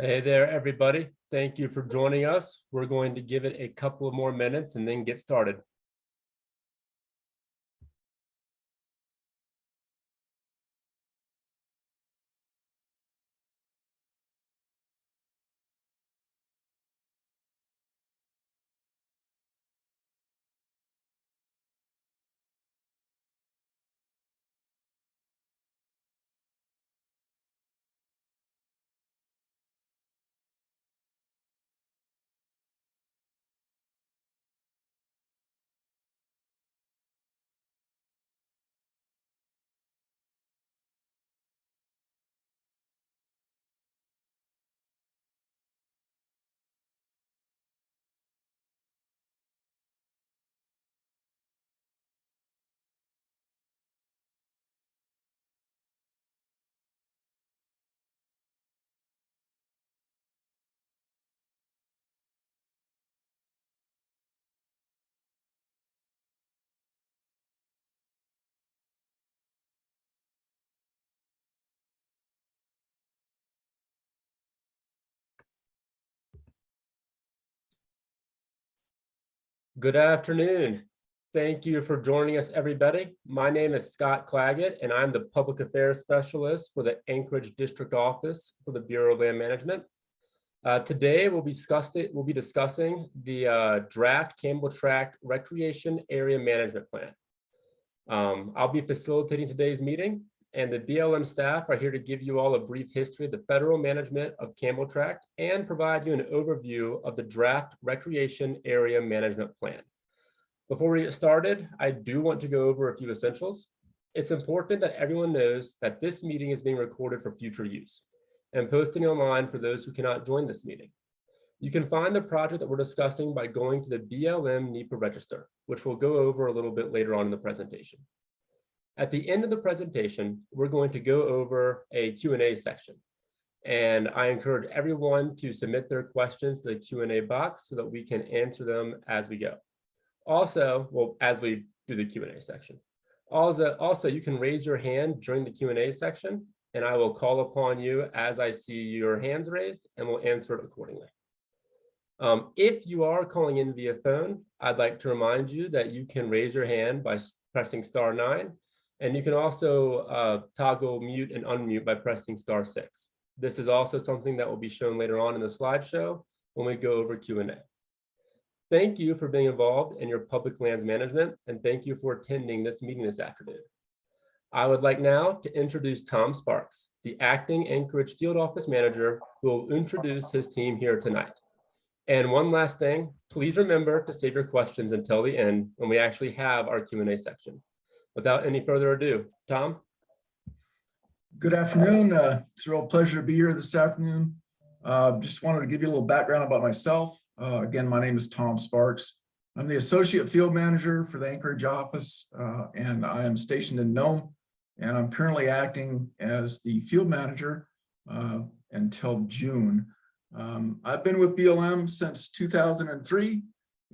Hey there, everybody. Thank you for joining us. We're going to give it a couple of more minutes and then get started. Good afternoon. Thank you for joining us, everybody. My name is Scott Claggett, and I'm the Public Affairs Specialist for the Anchorage District Office for the Bureau of Land Management. Today, we'll be discussing the draft Campbell Tract Recreation Area Management Plan. I'll be facilitating today's meeting, and the BLM staff are here to give you all a brief history of the federal management of Camel Tract and provide you an overview of the draft Recreation Area Management Plan. Before we get started, I do want to go over a few essentials. It's important that everyone knows that this meeting is being recorded for future use and posting online for those who cannot join this meeting. You can find the project that we're discussing by going to the BLM NEPA register, which we'll go over a little bit later on in the presentation. At the end of the presentation, we're going to go over a Q&A section. And I encourage everyone to submit their questions to the Q&A box so that we can answer them as we go. Also, well, as we do the Q&A section. Also, you can raise your hand during the Q&A section, and I will call upon you as I see your hands raised, and we'll answer it accordingly. If you are calling in via phone, I'd like to remind you that you can raise your hand by pressing *9, and you can also toggle mute and unmute by pressing *6. This is also something that will be shown later on in the slideshow when we go over Q&A. Thank you for being involved in your public lands management, and thank you for attending this meeting this afternoon. I would like now to introduce Tom Sparks, the acting Anchorage Field Office Manager, who will introduce his team here tonight. And one last thing, please remember to save your questions until the end when we actually have our Q&A section. Without any further ado, Tom. Good afternoon. It's a real pleasure to be here this afternoon. Just wanted to give you a little background about myself. Again, my name is Tom Sparks. I'm the Associate Field Manager for the Anchorage office, and I am stationed in Nome, and I'm currently acting as the Field Manager until June. I've been with BLM since 2003,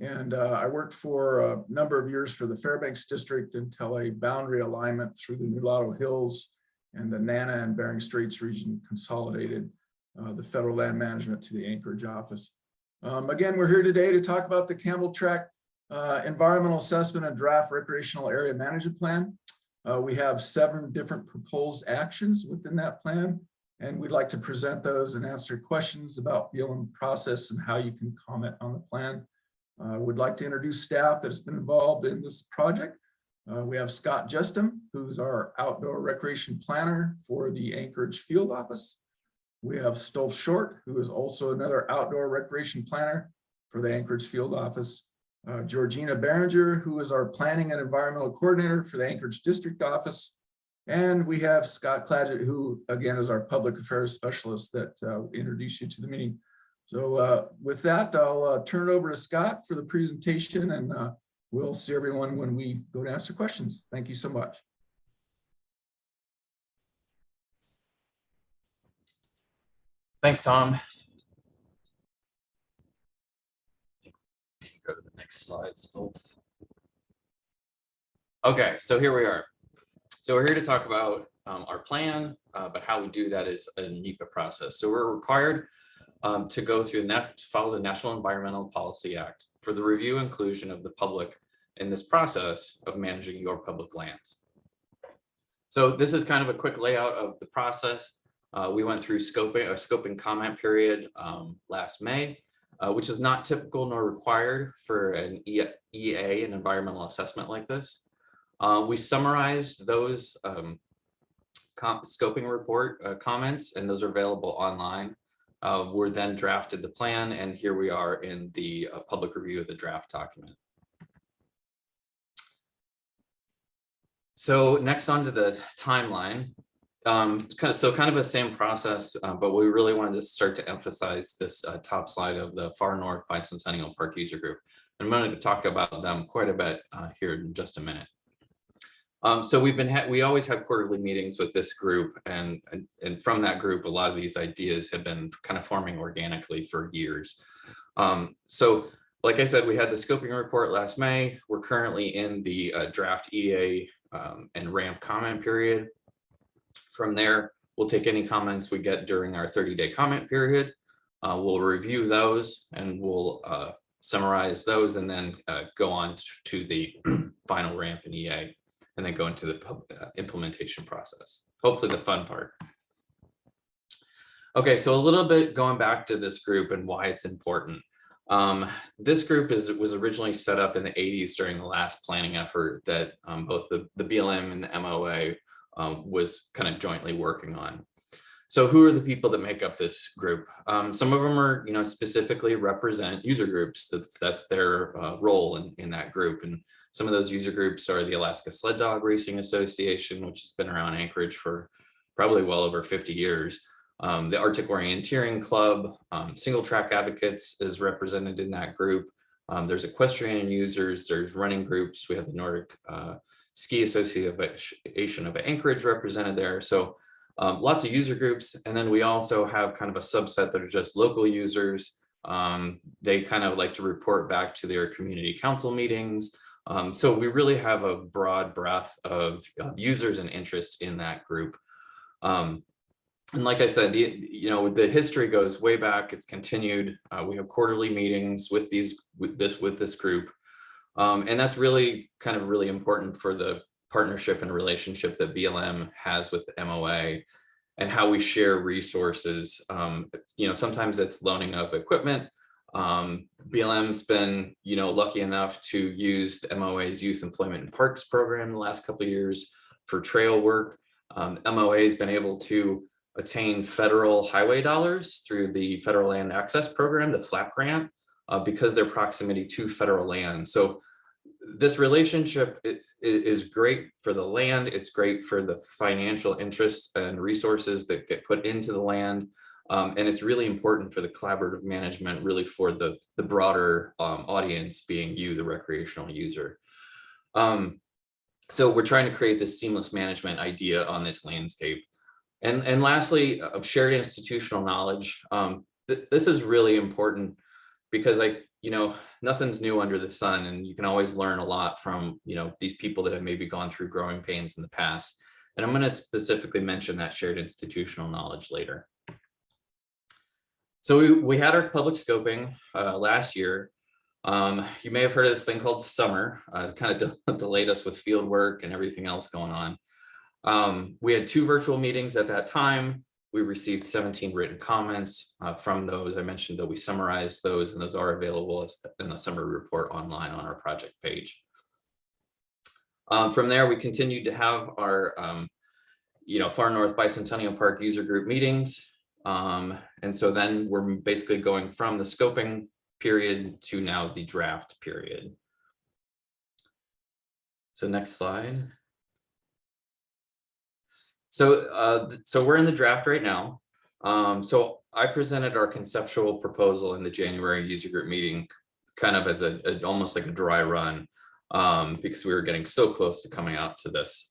and I worked for a number of years for the Fairbanks District until a boundary alignment through the Mulatto Hills and the Nana and Bering Straits region consolidated the federal land management to the Anchorage office. Again, we're here today to talk about the Camel Tract Environmental Assessment and Draft Recreational Area Management Plan. We have 7 different proposed actions within that plan, and we'd like to present those and answer questions about the BLM process and how you can comment on the plan. We'd like to introduce staff that has been involved in this project. We have Scott Justum, who's our outdoor recreation planner for the Anchorage Field Office. We have Stolf Short, who is also another outdoor recreation planner for the Anchorage Field Office. Georgina Behringer, who is our planning and environmental coordinator for the Anchorage District Office. And we have Scott Claggett, who again is our public affairs specialist that will introduce you to the meeting. So with that, I'll turn it over to Scott for the presentation, and we'll see everyone when we go to answer questions. Thank you so much. Thanks, Tom. Go to the next slide still. Okay, so here we are. So we're here to talk about our plan, but how we do that is a NEPA process. So we're required to go through follow the National Environmental Policy Act for the review and inclusion of the public in this process of managing your public lands. So this is kind of a quick layout of the process. We went through a scoping comment period last May, which is not typical nor required for an EA, an environmental assessment like this. We summarized those scoping report comments, and those are available online. We're then drafted the plan, and here we are in the public review of the draft document. So next on to the timeline. Kind of the same process, but we really wanted to start to emphasize this top slide of the Far North Bicentennial Park User Group. And I'm going to talk about them quite a bit here in just a minute. So we always had quarterly meetings with this group, and from that group, a lot of these ideas have been kind of forming organically for years. So like I said, we had the scoping report last May. We're currently in the draft EA and ramp comment period. From there, we'll take any comments we get during our 30-day comment period. We'll review those, and we'll summarize those, and then go on to the final ramp in EA, and then go into the implementation process. Hopefully the fun part. Okay, so a little bit going back to this group and why it's important. This group was originally set up in the 80s during the last planning effort that both the BLM and the MOA was kind of jointly working on. So who are the people that make up this group? Some of them are, specifically represent user groups. That's their role in that group. And some of those user groups are the Alaska Sled Dog Racing Association, which has been around Anchorage for probably well over 50 years. The Arctic Orienteering Club, Single Track Advocates is represented in that group. There's equestrian users, there's running groups. We have the Nordic Ski Association of Anchorage represented there. So lots of user groups. And then we also have kind of a subset that are just local users. They kind of like to report back to their community council meetings. So we really have a broad breadth of users and interest in that group. And like I said, the history goes way back. It's continued. We have quarterly meetings with this group. And that's really really important for the partnership and relationship that BLM has with the MOA and how we share resources. Sometimes it's loaning of equipment. BLM's been, lucky enough to use the MOA's Youth Employment and Parks program the last couple of years for trail work. MOA has been able to attain federal highway dollars through the Federal Land Access Program, the FLAP grant, because their proximity to federal land. So this relationship is great for the land. It's great for the financial interests and resources that get put into the land. And it's really important for the collaborative management, really for the broader audience being you, the recreational user. So we're trying to create this seamless management idea on this landscape. And lastly, shared institutional knowledge. This is really important because nothing's new under the sun, and you can always learn a lot from, these people that have maybe gone through growing pains in the past. And I'm going to specifically mention that shared institutional knowledge later. So we had our public scoping last year. You may have heard of this thing called summer, kind of delayed us with field work and everything else going on. We had 2 virtual meetings at that time. We received 17 written comments from those. I mentioned that we summarized those, and those are available in the summary report online on our project page. From there, we continued to have our Far North Bicentennial Park user group meetings. And so then we're basically going from the scoping period to now the draft period. So next slide. So we're in the draft right now. So I presented our conceptual proposal in the January user group meeting, kind of as almost like a dry run, because we were getting so close to coming out to this.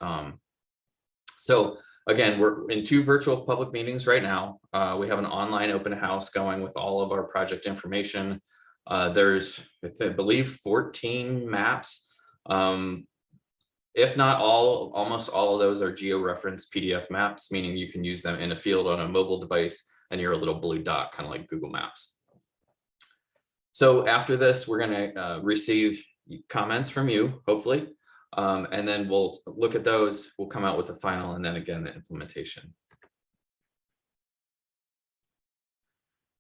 So again, we're in 2 virtual public meetings right now. We have an online open house going with all of our project information. There's, I believe, 14 maps. If not almost all of those are geo-referenced PDF maps, meaning you can use them in a field on a mobile device and you're a little blue dot, kind of like Google Maps. So after this, we're going to receive comments from you, hopefully, and then we'll look at those. We'll come out with a final, and then again, the implementation.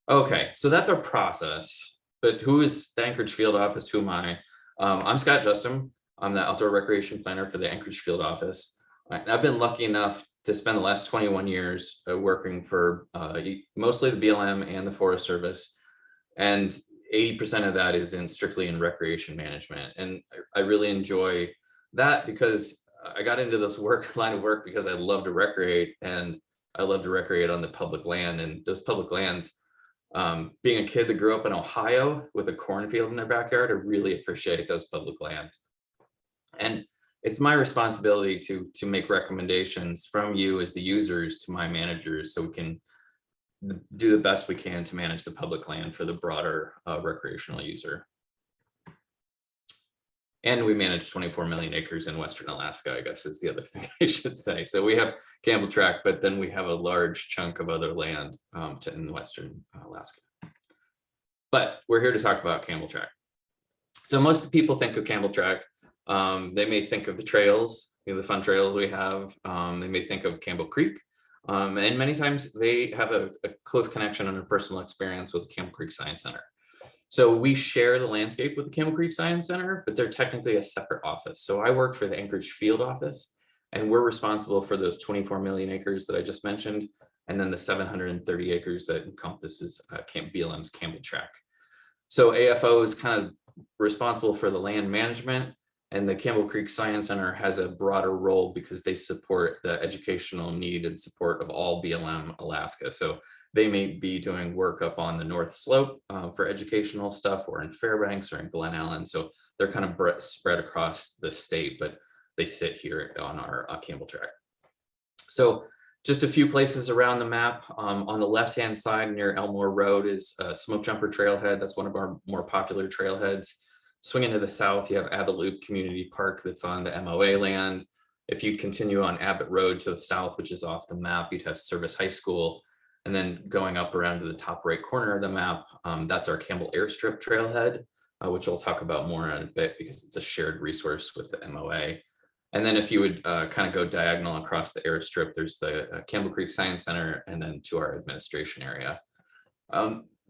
Okay, so that's our process. But who is the Anchorage Field Office? Who am I? I'm Scott Justin. I'm the outdoor recreation planner for the Anchorage Field Office. I've been lucky enough to spend the last 21 years working for mostly the BLM and the Forest Service. And 80% of that is strictly in recreation management. And I really enjoy that because I got into this line of work because I love to recreate, and I love to recreate on the public land. And those public lands, being a kid that grew up in Ohio with a cornfield in their backyard, I really appreciate those public lands. And it's my responsibility to make recommendations from you as the users to my managers, so we can do the best we can to manage the public land for the broader recreational user. And we manage 24 million acres in Western Alaska, I guess is the other thing I should say. So we have Camel Track, but then we have a large chunk of other land in Western Alaska. But we're here to talk about Camel Track. So most of the people think of Camel Track. They may think of the trails, the fun trails we have. They may think of Campbell Creek. And many times they have a close connection and a personal experience with the Camel Creek Science Center. So we share the landscape with the Camel Creek Science Center, but they're technically a separate office. So I work for the Anchorage Field Office, and we're responsible for those 24 million acres that I just mentioned, and then the 730 acres that encompasses BLM's Camel Track. So AFO is kind of responsible for the land management, and the Campbell Creek Science Center has a broader role because they support the educational need and support of all BLM Alaska. So they may be doing work up on the North Slope for educational stuff, or in Fairbanks or in Glen Ellen. So they're kind of spread across the state, but they sit here on our Camel Track. So just a few places around the map. On the left-hand side near Elmore Road is Smoke Jumper Trailhead. That's one of our more popular trailheads. Swinging to the south, you have Abbott Loop Community Park that's on the MOA land. If you continue on Abbott Road to the south, which is off the map, you'd have Service High School. And then going up around to the top right corner of the map, that's our Campbell Airstrip Trailhead, which I'll talk about more in a bit because it's a shared resource with the MOA. And then if you would kind of go diagonal across the airstrip, there's the Campbell Creek Science Center, and then to our administration area.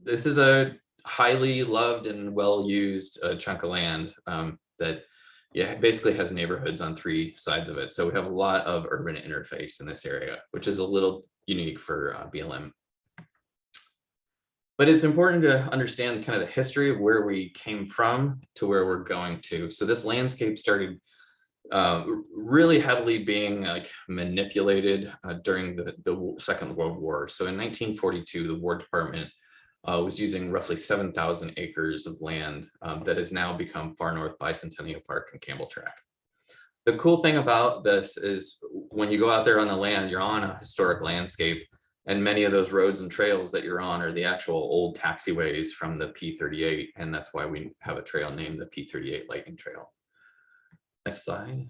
This is a highly loved and well-used chunk of land that basically has neighborhoods on three sides of it. So we have a lot of urban interface in this area, which is a little unique for BLM. But it's important to understand kind of the history of where we came from to where we're going to. So this landscape started really heavily being manipulated during the Second World War. So in 1942, the War Department was using roughly 7,000 acres of land that has now become Far North Bicentennial Park and Camel Track. The cool thing about this is when you go out there on the land, you're on a historic landscape, and many of those roads and trails that you're on are the actual old taxiways from the P-38, and that's why we have a trail named the P-38 Lightning Trail. Next slide.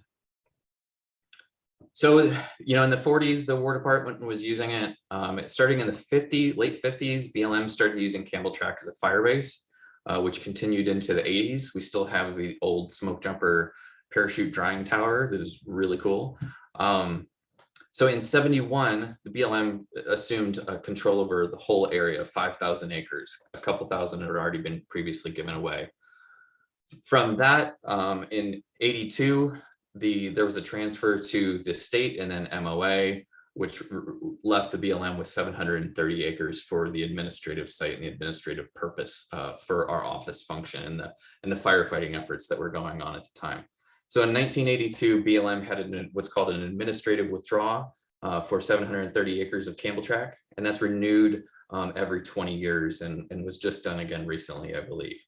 So, in the 40s, the War Department was using it. Starting in the late 50s, BLM started using Camel Track as a fire base, which continued into the 80s. We still have the old Smoke Jumper parachute drying tower that is really cool. So in 71, the BLM assumed control over the whole area of 5,000 acres. A couple thousand had already been previously given away. From that, in 82, there was a transfer to the state and then MOA, which left the BLM with 730 acres for the administrative site and the administrative purpose for our office function and the firefighting efforts that were going on at the time. So in 1982, BLM had what's called an administrative withdrawal for 730 acres of Camel Track, and that's renewed every 20 years and was just done again recently, I believe.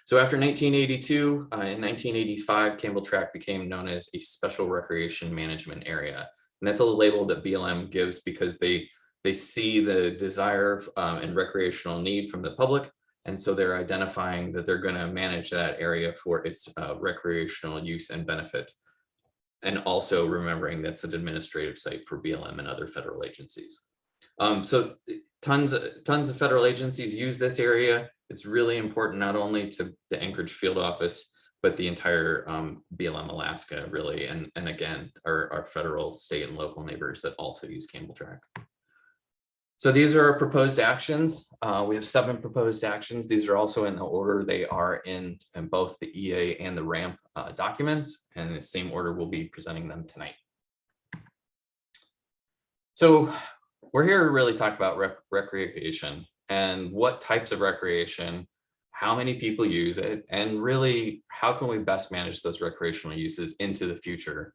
So after 1982, in 1985, Camel Track became known as a special recreation management area. And that's a label that BLM gives because they see the desire and recreational need from the public. And so they're identifying that they're going to manage that area for its recreational use and benefit. And also remembering that's an administrative site for BLM and other federal agencies. So tons of federal agencies use this area. It's really important not only to the Anchorage Field Office, but the entire BLM Alaska, really, and again, our federal, state, and local neighbors that also use Campbell Track. So these are our proposed actions. We have 7 proposed actions. These are also in the order they are in both the EA and the RAMP documents, and in the same order we'll be presenting them tonight. So we're here to really talk about recreation and what types of recreation, how many people use it, and really how can we best manage those recreational uses into the future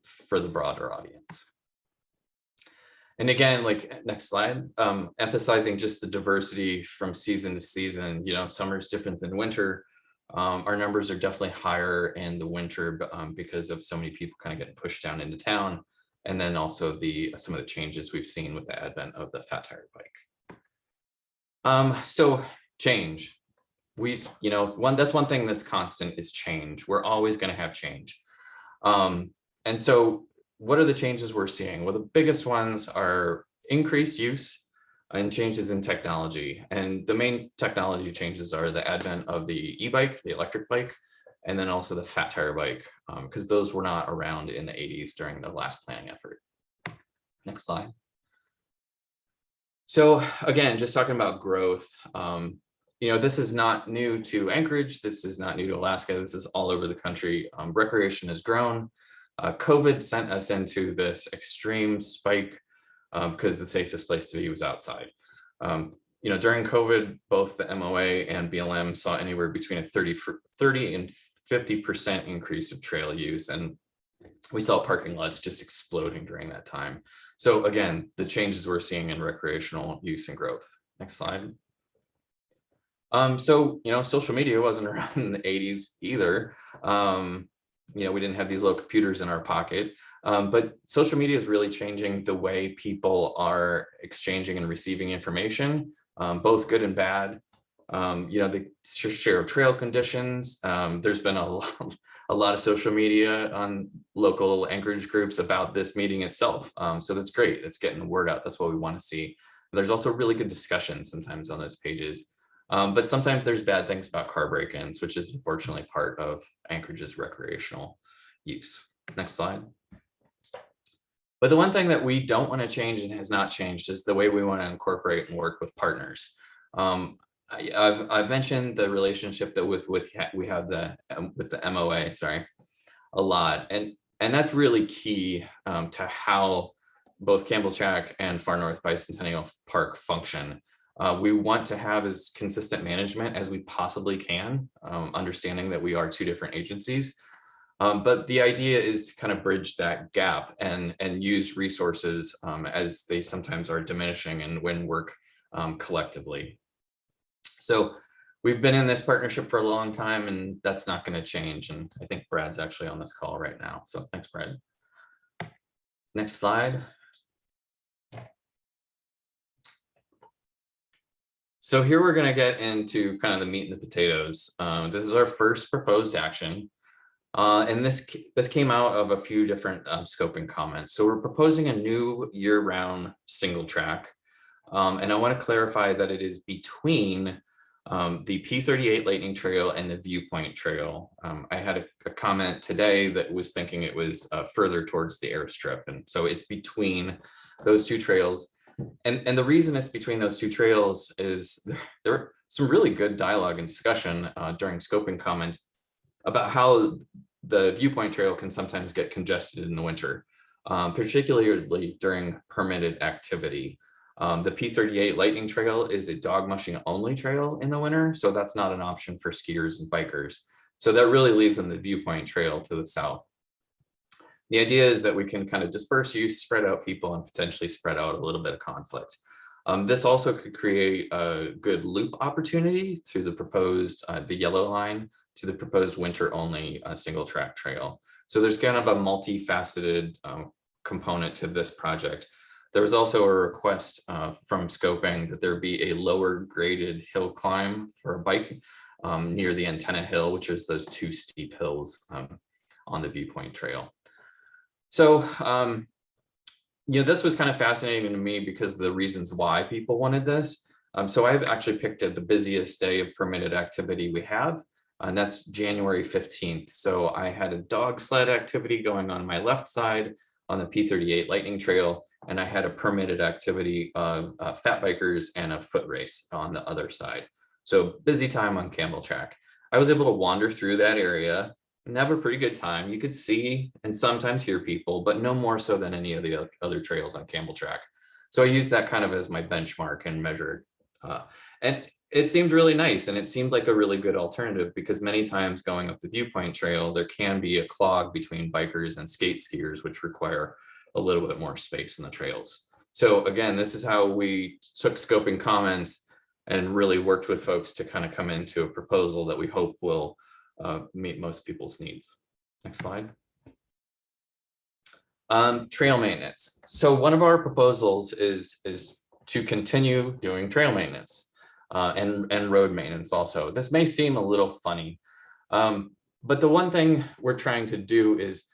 for the broader audience. And again, like next slide, emphasizing just the diversity from season to season. You know, summer is different than winter. Our numbers are definitely higher in the winter because of so many people kind of getting pushed down into town. And then also some of the changes we've seen with the advent of the fat tire bike. So change. That's one thing that's constant is change. We're always going to have change. And so what are the changes we're seeing? Well, the biggest ones are increased use and changes in technology. And the main technology changes are the advent of the e-bike, the electric bike, and then also the fat tire bike, because those were not around in the 80s during the last planning effort. Next slide. So again, just talking about growth, this is not new to Anchorage. This is not new to Alaska. This is all over the country. Recreation has grown. COVID sent us into this extreme spike because the safest place to be was outside. During COVID, both the MOA and BLM saw anywhere between a 30 and 50% increase of trail use. And we saw parking lots just exploding during that time. So again, the changes we're seeing in recreational use and growth. Next slide. Social media wasn't around in the 80s either. We didn't have these little computers in our pocket, but social media is really changing the way people are exchanging and receiving information, both good and bad. The share of trail conditions. There's been a lot of social media on local Anchorage groups about this meeting itself. So that's great. It's getting the word out. That's what we want to see. There's also really good discussion sometimes on those pages. But sometimes there's bad things about car break-ins, which is unfortunately part of Anchorage's recreational use. Next slide. But the one thing that we don't want to change and has not changed is the way we want to incorporate and work with partners. I've mentioned the relationship that we have with the MOA, a lot, and that's really key to how both Campbell Track and Far North Bicentennial Park function. We want to have as consistent management as we possibly can, understanding that we are 2 different agencies. But the idea is to kind of bridge that gap and use resources as they sometimes are diminishing and when work collectively. So we've been in this partnership for a long time, and that's not going to change. And I think Brad's actually on this call right now. So thanks, Brad. Next slide. So here we're going to get into kind of the meat and the potatoes. This is our first proposed action. And this came out of a few different scoping comments. So we're proposing a new year-round single track. And I want to clarify that it is between the P38 Lightning Trail and the Viewpoint Trail. I had a comment today that was thinking it was further towards the Airstrip. And so it's between those 2 trails. And the reason it's between those 2 trails is there are some really good dialogue and discussion during scoping comments about how the Viewpoint Trail can sometimes get congested in the winter, particularly during permitted activity. The P38 Lightning Trail is a dog mushing only trail in the winter, so that's not an option for skiers and bikers. So that really leaves them the Viewpoint Trail to the south. The idea is that we can kind of disperse use, spread out people, and potentially spread out a little bit of conflict. This also could create a good loop opportunity through the proposed, the yellow line, to the proposed winter only single track trail. So there's kind of a multifaceted component to this project. There was also a request from scoping that there be a lower graded hill climb for a bike near the Antenna Hill, which is those 2 steep hills on the Viewpoint Trail. So this was kind of fascinating to me because of the reasons why people wanted this. So I've actually picked the busiest day of permitted activity we have, and that's January 15th. So I had a dog sled activity going on my left side on the P38 Lightning Trail, and I had a permitted activity of fat bikers and a foot race on the other side. So busy time on Camel Track. I was able to wander through that area and have a pretty good time. You could see and sometimes hear people, but no more so than any of the other trails on Camel Track. So I used that kind of as my benchmark and measure. And it seemed really nice, and it seemed like a really good alternative because many times going up the Viewpoint Trail, there can be a clog between bikers and skate skiers, which require a little bit more space in the trails. So again, this is how we took scoping comments and really worked with folks to kind of come into a proposal that we hope will meet most people's needs. Next slide. Trail maintenance. So one of our proposals is to continue doing trail maintenance and road maintenance also. This may seem a little funny, but the one thing we're trying to do is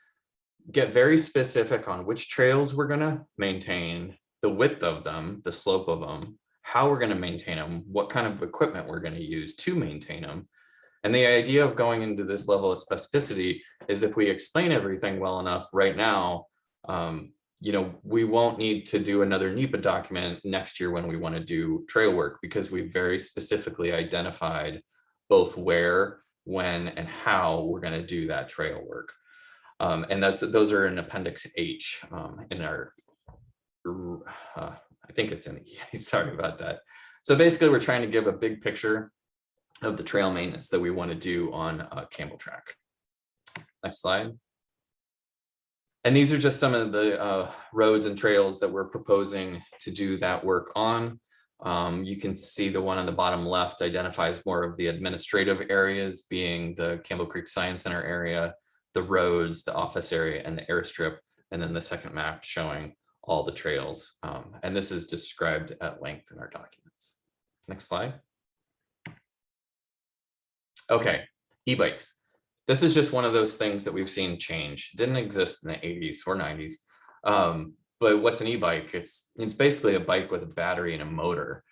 get very specific on which trails we're going to maintain, the width of them, the slope of them, how we're going to maintain them, what kind of equipment we're going to use to maintain them. And the idea of going into this level of specificity is if we explain everything well enough right now, we won't need to do another NEPA document next year when we want to do trail work, because we very specifically identified both where, when, and how we're going to do that trail work. And those are in Appendix H in our, I think it's in the, sorry about that. So basically we're trying to give a big picture of the trail maintenance that we want to do on Camel Track. Next slide. And these are just some of the roads and trails that we're proposing to do that work on. You can see the one on the bottom left identifies more of the administrative areas, being the Campbell Creek Science Center area, the roads, the office area, and the airstrip. And then the second map showing all the trails. And this is described at length in our documents. Next slide. Okay, e-bikes. This is just one of those things that we've seen change. Didn't exist in the 80s or 90s. But what's an e-bike? It's basically a bike with a battery and a motor.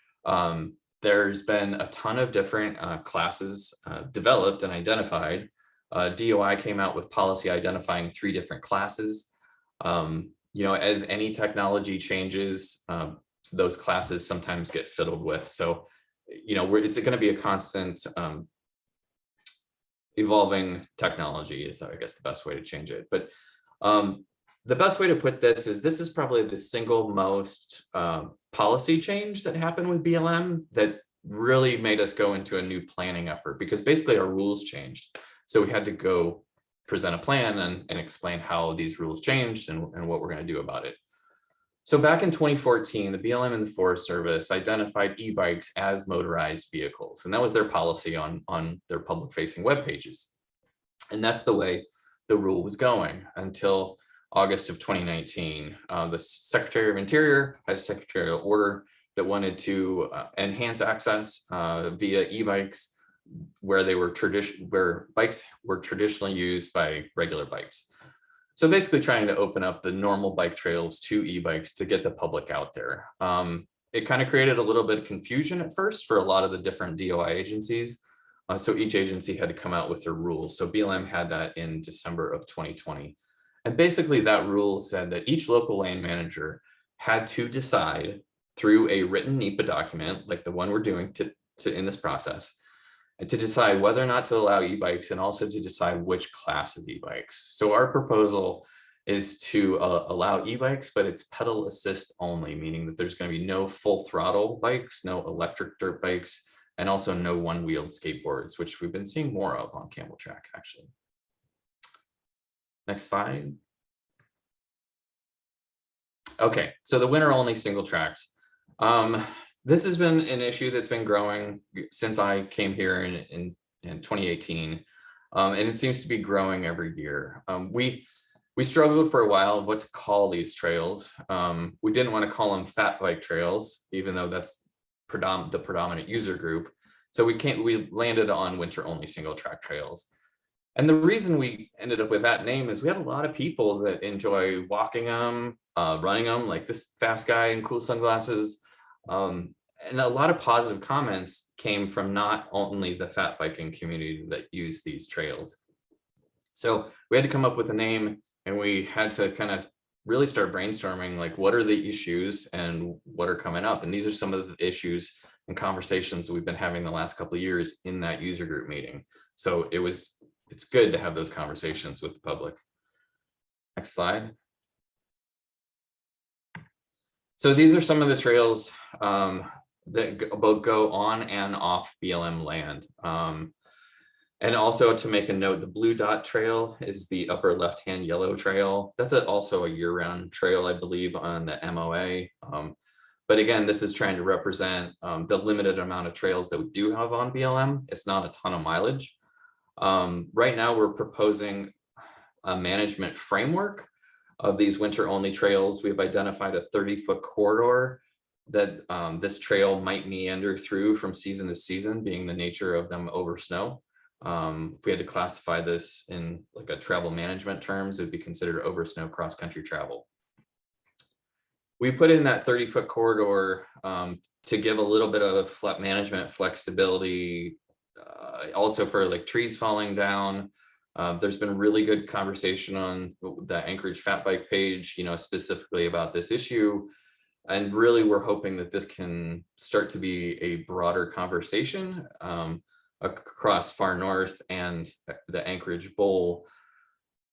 There's been a ton of different classes developed and identified. DOI came out with policy identifying 3 different classes. As any technology changes, those classes sometimes get fiddled with. So, it's going to be a constant evolving technology is, I guess, the best way to change it. But the best way to put this is probably the single most policy change that happened with BLM that really made us go into a new planning effort, because basically our rules changed. So we had to go present a plan and explain how these rules changed and what we're going to do about it. So back in 2014, the BLM and the Forest Service identified e-bikes as motorized vehicles, and that was their policy on their public-facing web pages. And that's the way the rule was going until August of 2019. The Secretary of Interior had a secretarial order that wanted to enhance access via e-bikes where bikes were traditionally used by regular bikes. So basically trying to open up the normal bike trails to e-bikes to get the public out there. It kind of created a little bit of confusion at first for a lot of the different DOI agencies. So each agency had to come out with their rules. So BLM had that in December of 2020. And basically that rule said that each local lane manager had to decide through a written NEPA document, like the one we're doing in this process, and to decide whether or not to allow e-bikes, and also to decide which class of e-bikes. So our proposal is to allow e-bikes, but it's pedal assist only, meaning that there's going to be no full throttle bikes, no electric dirt bikes, and also no one-wheeled skateboards, which we've been seeing more of on Camel Track, actually. Next slide. Okay, so the winter only single tracks. This has been an issue that's been growing since I came here in 2018, and it seems to be growing every year. We struggled for a while what to call these trails. We didn't want to call them fat bike trails, even though that's the predominant user group. So we landed on winter only single track trails. And the reason we ended up with that name is we had a lot of people that enjoy walking them, running them, like this fast guy in cool sunglasses. And a lot of positive comments came from not only the fat biking community that use these trails. So we had to come up with a name, and we had to kind of really start brainstorming, like, what are the issues and what are coming up? And these are some of the issues and conversations we've been having the last couple of years in that user group meeting. So it's good to have those conversations with the public. Next slide. So these are some of the trails that both go on and off BLM land. And also to make a note, the blue dot trail is the upper left-hand yellow trail. That's also a year-round trail, I believe, on the MOA. But again, this is trying to represent the limited amount of trails that we do have on BLM. It's not a ton of mileage. Right now, we're proposing a management framework of these winter-only trails. We've identified a 30-foot corridor that this trail might meander through from season to season, being the nature of them over snow. If we had to classify this in like a travel management terms, it would be considered over snow cross-country travel. We put in that 30-foot corridor to give a little bit of management flexibility, also for like trees falling down. There's been really good conversation on the Anchorage Fat Bike page, specifically about this issue. And really, we're hoping that this can start to be a broader conversation across far north and the Anchorage Bowl,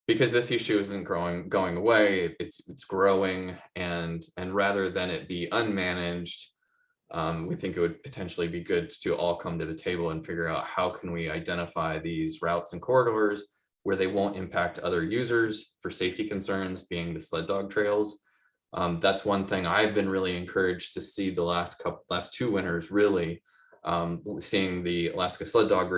because this issue isn't going away. It's growing, and rather than it be unmanaged, we think it would potentially be good to all come to the table and figure out how can we identify these routes and corridors where they won't impact other users for safety concerns, being the sled dog trails. That's one thing I've been really encouraged to see the last 2 winters, really seeing the Alaska Sled Dog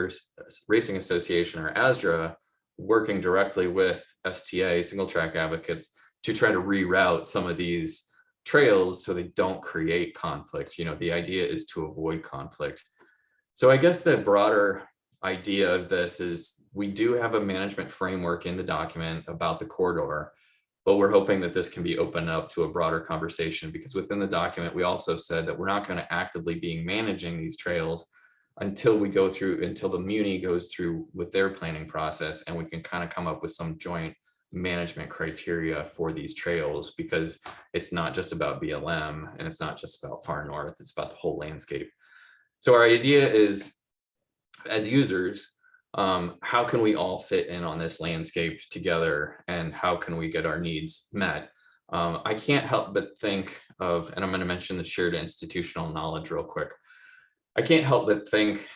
Racing Association, or ASDRA, working directly with STA, single track advocates, to try to reroute some of these trails so they don't create conflict. The idea is to avoid conflict. So I guess the broader idea of this is we do have a management framework in the document about the corridor, but we're hoping that this can be opened up to a broader conversation, because within the document, we also said that we're not going to actively be managing these trails until the Muni goes through with their planning process, and we can kind of come up with some joint management criteria for these trails, because it's not just about BLM and it's not just about far north, it's about the whole landscape. So our idea is, as users, how can we all fit in on this landscape together, and how can we get our needs met? I can't help but think of, and I'm going to mention the shared institutional knowledge real quick. I can't help but think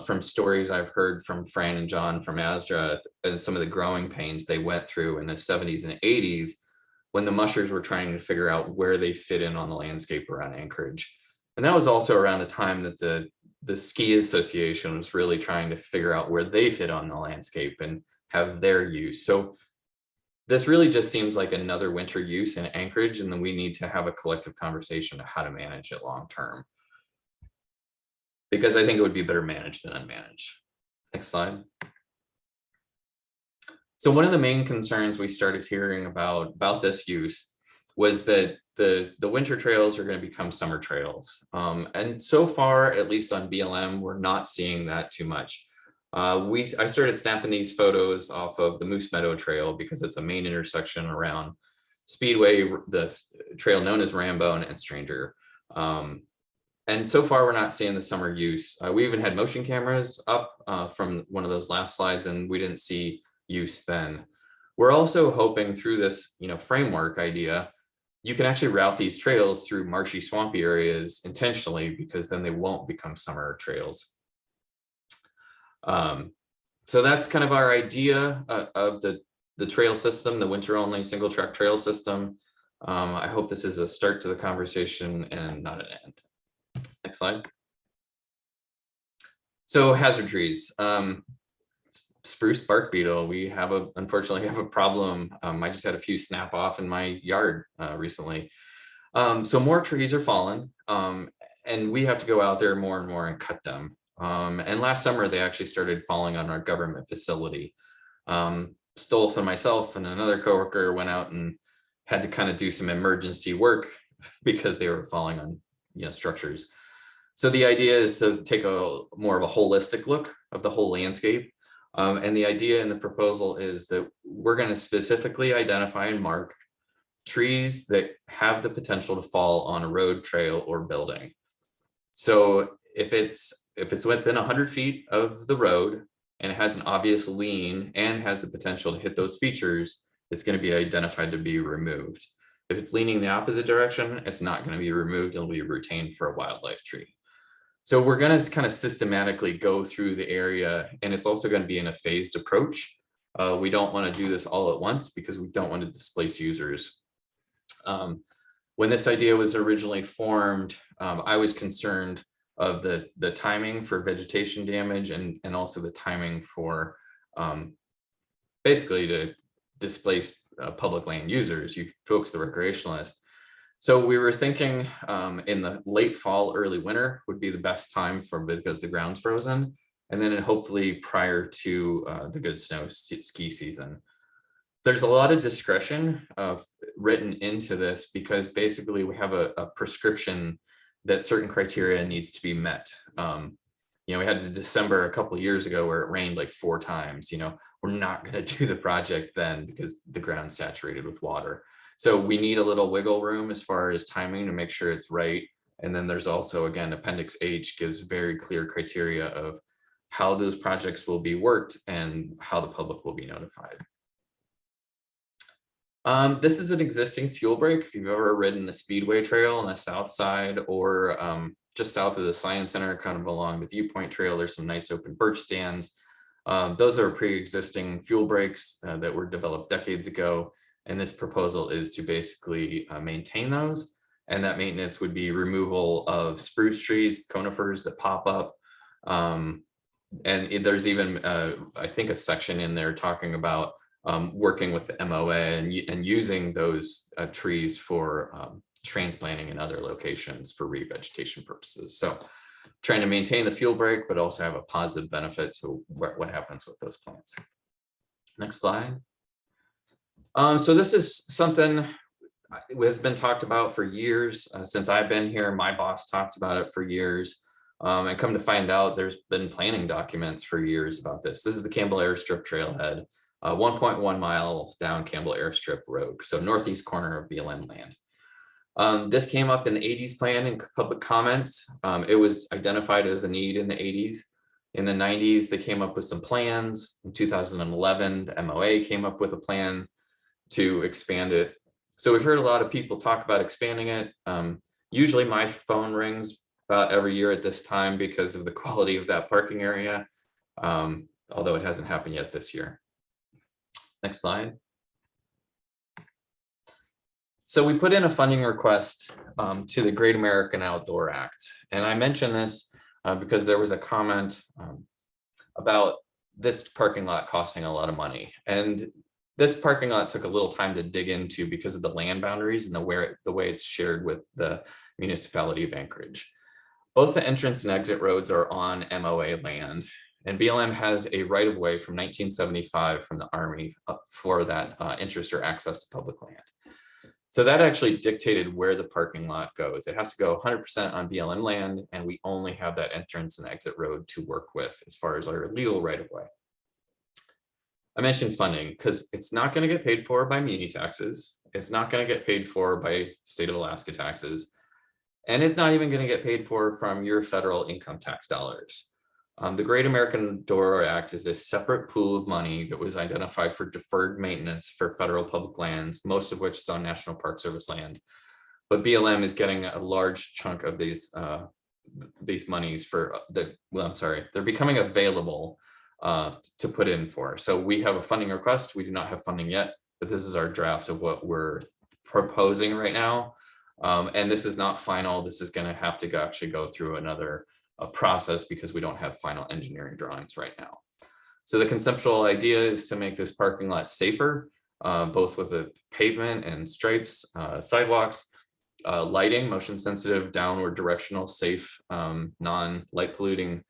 from stories I've heard from Fran and John from ASDRA and some of the growing pains they went through in the 70s and 80s when the mushers were trying to figure out where they fit in on the landscape around Anchorage. And that was also around the time that the ski association was really trying to figure out where they fit on the landscape and have their use. So this really just seems like another winter use in Anchorage, and then we need to have a collective conversation of how to manage it long term, because I think it would be better managed than unmanaged. Next slide. So one of the main concerns we started hearing about this use was that the winter trails are going to become summer trails. And so far, at least on BLM, we're not seeing that too much. I started snapping these photos off of the Moose Meadow Trail because it's a main intersection around Speedway, the trail known as Rambone, and Stranger. And so far, we're not seeing the summer use. We even had motion cameras up from one of those last slides, and we didn't see use then. We're also hoping through this, framework idea, you can actually route these trails through marshy, swampy areas intentionally, because then they won't become summer trails. So that's kind of our idea of the trail system, the winter-only single-track trail system. I hope this is a start to the conversation and not an end. Next slide. So hazard trees. Spruce bark beetle. We unfortunately have a problem. I just had a few snap off in my yard recently. So more trees are falling, and we have to go out there more and more and cut them. And last summer, they actually started falling on our government facility. Stolf and myself and another coworker went out and had to kind of do some emergency work because they were falling on, structures. So the idea is to take a more of a holistic look of the whole landscape. And the idea in the proposal is that we're going to specifically identify and mark trees that have the potential to fall on a road, trail, or building. So if it's within 100 feet of the road and it has an obvious lean and has the potential to hit those features, it's going to be identified to be removed. If it's leaning the opposite direction, it's not going to be removed. It'll be retained for a wildlife tree. So we're going to kind of systematically go through the area, and it's also going to be in a phased approach. We don't want to do this all at once because we don't want to displace users. When this idea was originally formed, I was concerned of the timing for vegetation damage and also the timing for basically to displace public land users, you folks, the recreationalists. So we were thinking in the late fall, early winter would be the best time because the ground's frozen, and then hopefully prior to the good snow ski season. There's a lot of discretion written into this because basically we have a prescription that certain criteria needs to be met. We had December a couple of years ago where it rained like 4 times. We're not going to do the project then because the ground's saturated with water. So we need a little wiggle room as far as timing to make sure it's right. And then there's also, again, Appendix H gives very clear criteria of how those projects will be worked and how the public will be notified. This is an existing fuel break. If you've ever ridden the Speedway Trail on the south side or just south of the Science Center, kind of along the Viewpoint Trail, there's some nice open birch stands. Those are pre-existing fuel breaks that were developed decades ago. And this proposal is to basically maintain those. And that maintenance would be removal of spruce trees, conifers that pop up. And there's even, I think, a section in there talking about working with the MOA and using those trees for transplanting in other locations for revegetation purposes. So trying to maintain the fuel break, but also have a positive benefit to what happens with those plants. Next slide. So this is something that has been talked about for years. Since I've been here, my boss talked about it for years. And come to find out, there's been planning documents for years about this. This is the Campbell Airstrip Trailhead, 1.1 miles down Campbell Airstrip Road, so northeast corner of BLM land. This came up in the 80s plan in public comments. It was identified as a need in the 80s. In the 90s, they came up with some plans. In 2011, the MOA came up with a plan to expand it. So we've heard a lot of people talk about expanding it. Usually my phone rings about every year at this time because of the quality of that parking area, although it hasn't happened yet this year. Next slide. So we put in a funding request to the Great American Outdoor Act. And I mention this because there was a comment about this parking lot costing a lot of money. And this parking lot took a little time to dig into because of the land boundaries and the way it's shared with the municipality of Anchorage. Both the entrance and exit roads are on MOA land, and BLM has a right-of-way from 1975 from the Army for that interest or access to public land. So that actually dictated where the parking lot goes. It has to go 100% on BLM land, and we only have that entrance and exit road to work with as far as our legal right-of-way. I mentioned funding because it's not going to get paid for by muni taxes. It's not going to get paid for by state of Alaska taxes. And it's not even going to get paid for from your federal income tax dollars. The Great American Outdoor Act is a separate pool of money that was identified for deferred maintenance for federal public lands, most of which is on National Park Service land. But BLM is getting a large chunk of these monies for they're becoming available to put in for. So we have a funding request. We do not have funding yet, but this is our draft of what we're proposing right now. And this is not final. This is going to have to actually go through another process because we don't have final engineering drawings right now. So the conceptual idea is to make this parking lot safer, both with a pavement and stripes, sidewalks, lighting, motion sensitive, downward directional, safe, non-light polluting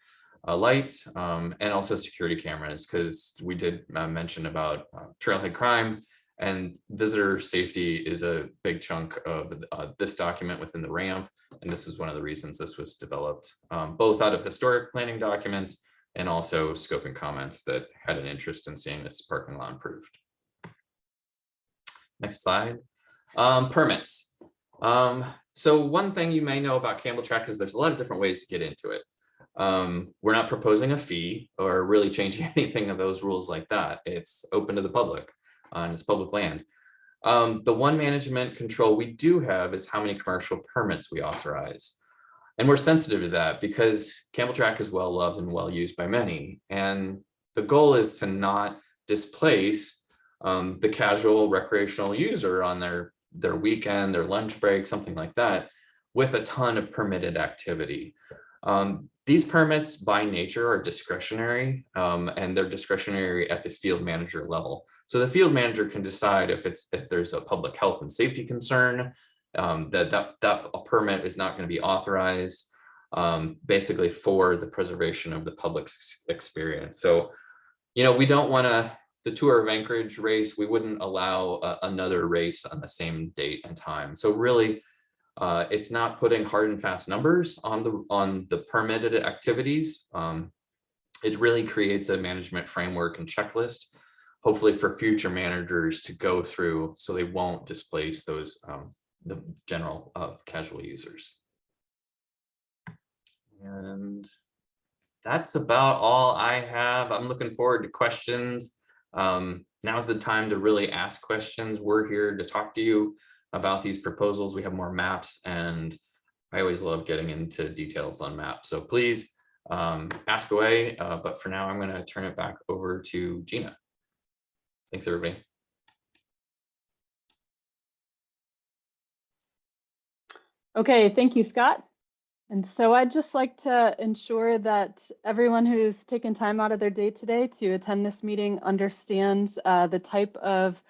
lights, and also security cameras, because we did mention about trailhead crime, and visitor safety is a big chunk of this document within the ramp. And this is one of the reasons this was developed, both out of historic planning documents and also scope and comments that had an interest in seeing this parking lot improved. Next slide. Permits. So one thing you may know about Campbell Track is there's a lot of different ways to get into it. We're not proposing a fee or really changing anything of those rules like that. It's open to the public and it's public land. The one management control we do have is how many commercial permits we authorize. And we're sensitive to that because Camel Track is well loved and well used by many. And the goal is to not displace the casual recreational user on their weekend, their lunch break, something like that, with a ton of permitted activity. These permits by nature are discretionary, and they're discretionary at the field manager level. So the field manager can decide if there's a public health and safety concern, that a permit is not going to be authorized, basically for the preservation of the public's experience. So, we don't want the Tour of Anchorage race, we wouldn't allow another race on the same date and time. So really, it's not putting hard and fast numbers on the permitted activities. It really creates a management framework and checklist, hopefully for future managers to go through, so they won't displace those the general casual users. And that's about all I have. I'm looking forward to questions. Now's the time to really ask questions. We're here to talk to you about these proposals. We have more maps, and I always love getting into details on maps. So please ask away. But for now, I'm going to turn it back over to Gina. Thanks, everybody. Okay, thank you, Scott. And so I'd just like to ensure that everyone who's taken time out of their day today to attend this meeting understands the type of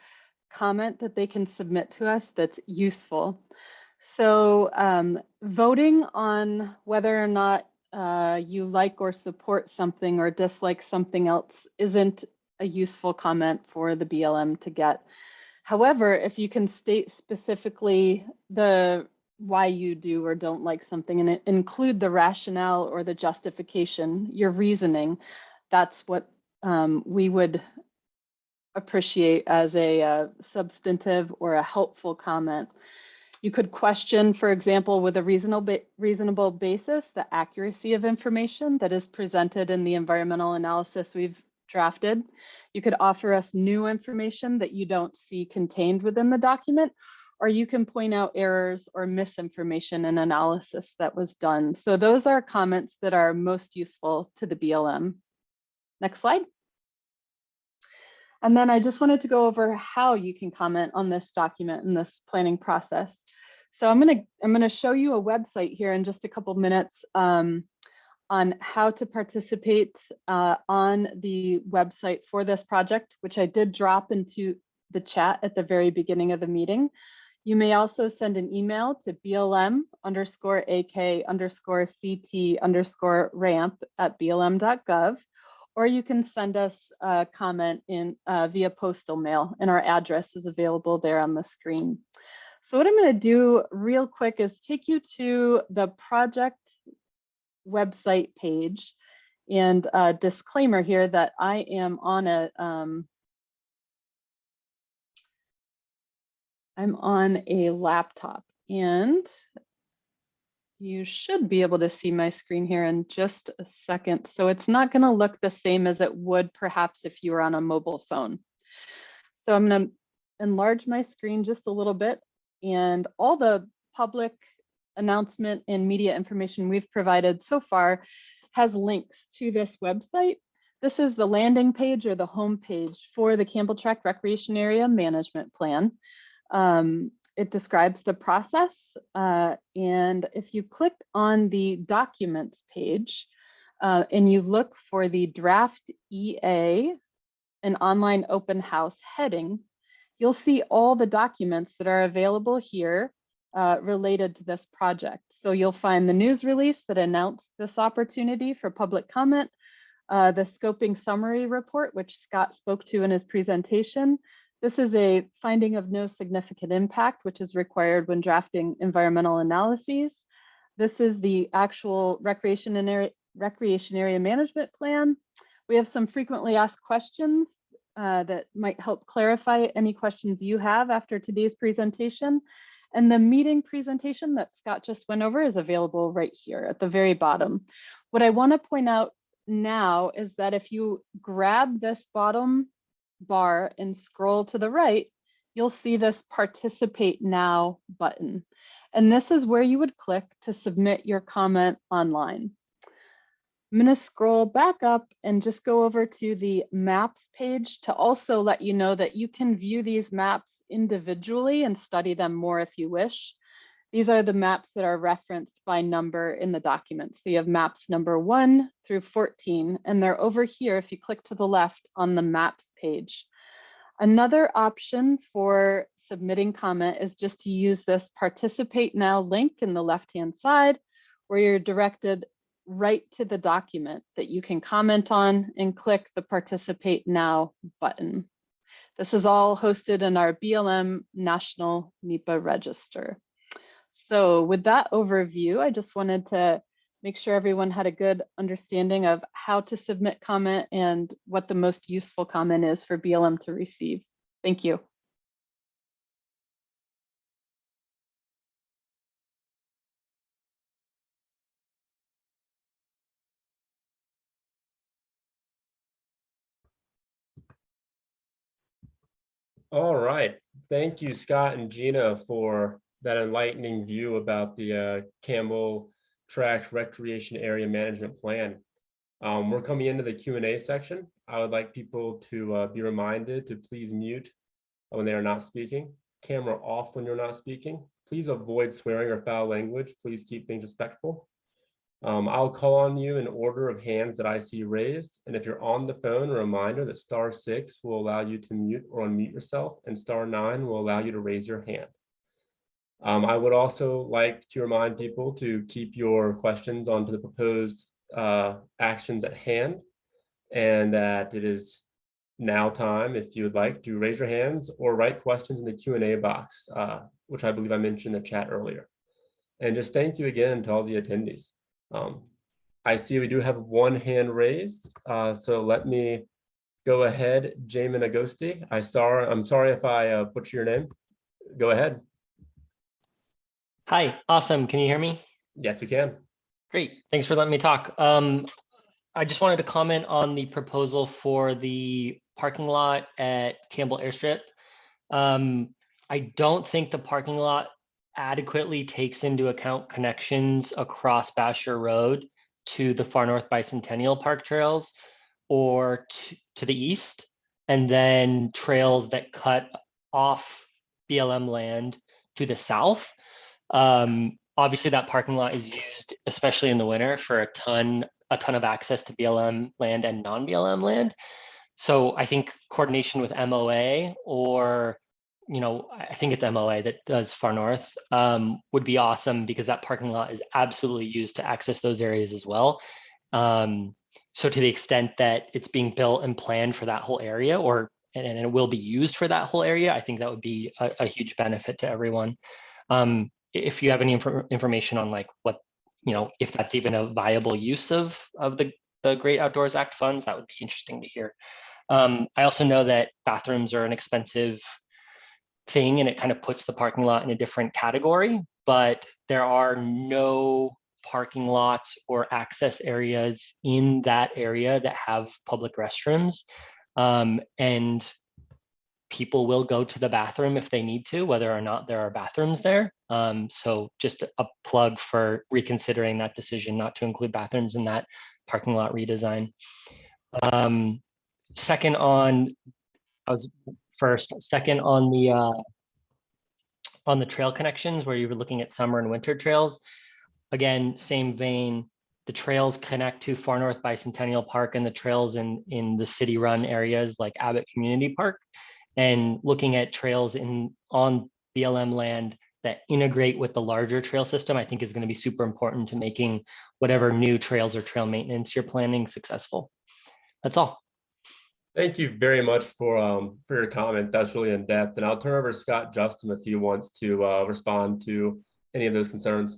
comment that they can submit to us that's useful. So voting on whether or not you like or support something or dislike something else isn't a useful comment for the BLM to get. However, if you can state specifically why you do or don't like something and include the rationale or the justification, your reasoning, that's what we would appreciate as a substantive or a helpful comment. You could question, for example, with a reasonable basis, the accuracy of information that is presented in the environmental analysis we've drafted. You could offer us new information that you don't see contained within the document, or you can point out errors or misinformation in analysis that was done. So those are comments that are most useful to the BLM. Next slide. And then I just wanted to go over how you can comment on this document in this planning process. So I'm gonna show you a website here in just a couple minutes on how to participate on the website for this project, which I did drop into the chat at the very beginning of the meeting. You may also send an email to blm_AK_CT_ramp@blm.gov, or you can send us a comment in via postal mail, and our address is available there on the screen. So what I'm going to do real quick is take you to the project website page, and a disclaimer here that I am on I'm on a laptop, and you should be able to see my screen here in just a second. So it's not going to look the same as it would perhaps if you were on a mobile phone. So I'm going to enlarge my screen just a little bit, and all the public announcement and media information we've provided so far has links to this website. This is the landing page or the home page for the Campbell Tract Recreation Area Management Plan. It describes the process, and if you click on the documents page and you look for the draft EA, an online open house heading, you'll see all the documents that are available here related to this project. So you'll find the news release that announced this opportunity for public comment, the scoping summary report, which Scott spoke to in his presentation. This is a finding of no significant impact, which is required when drafting environmental analyses. This is the actual recreation area management plan. We have some frequently asked questions that might help clarify any questions you have after today's presentation. And the meeting presentation that Scott just went over is available right here at the very bottom. What I want to point out now is that if you grab this bottom bar and scroll to the right, you'll see this Participate Now button. And this is where you would click to submit your comment online. I'm going to scroll back up and just go over to the maps page to also let you know that you can view these maps individually and study them more if you wish. These are the maps that are referenced by number in the document. So you have maps number 1 through 14, and they're over here if you click to the left on the maps page. Another option for submitting comment is just to use this Participate Now link in the left-hand side, where you're directed right to the document that you can comment on and click the Participate Now button. This is all hosted in our BLM National NEPA Register. So with that overview, I just wanted to make sure everyone had a good understanding of how to submit comment and what the most useful comment is for BLM to receive. Thank you. All right. Thank you, Scott and Gina, for that enlightening view about the Campbell Tract Recreation Area Management Plan. We're coming into the Q&A section. I would like people to be reminded to please mute when they are not speaking, camera off when you're not speaking. Please avoid swearing or foul language. Please keep things respectful. I'll call on you in order of hands that I see raised. And if you're on the phone, a reminder that *6 will allow you to mute or unmute yourself, and *9 will allow you to raise your hand. I would also like to remind people to keep your questions onto the proposed actions at hand, and that it is now time, if you would like, to raise your hands or write questions in the Q&A box, which I believe I mentioned in the chat earlier. And just thank you again to all the attendees. I see we do have one hand raised, so let me go ahead. Jamin Agosti, I'm sorry if I butcher your name. Go ahead. Hi, awesome. Can you hear me? Yes, we can. Great. Thanks for letting me talk. I just wanted to comment on the proposal for the parking lot at Campbell Airstrip. I don't think the parking lot adequately takes into account connections across Basher Road to the Far North Bicentennial Park trails or to the east, and then trails that cut off BLM land to the south. Obviously that parking lot is used, especially in the winter, for a ton of access to BLM land and non-BLM land. So I think coordination with MOA, or I think it's MOA that does Far North, would be awesome, because that parking lot is absolutely used to access those areas as well. So to the extent that it's being built and planned for that whole area, and it will be used for that whole area, I think that would be a huge benefit to everyone. If you have any information on like what, if that's even a viable use of the Great Outdoors Act funds, that would be interesting to hear. I also know that bathrooms are an expensive thing, and it kind of puts the parking lot in a different category, but there are no parking lots or access areas in that area that have public restrooms. And people will go to the bathroom if they need to, whether or not there are bathrooms there. So just a plug for reconsidering that decision not to include bathrooms in that parking lot redesign. Second on the trail connections, where you were looking at summer and winter trails. Again, same vein, the trails connect to Far North Bicentennial Park and the trails in the city run areas like Abbott Community Park. And looking at trails on BLM land that integrate with the larger trail system, I think is going to be super important to making whatever new trails or trail maintenance you're planning successful. That's all. Thank you very much for your comment. That's really in depth. And I'll turn over to Scott Justin if he wants to respond to any of those concerns.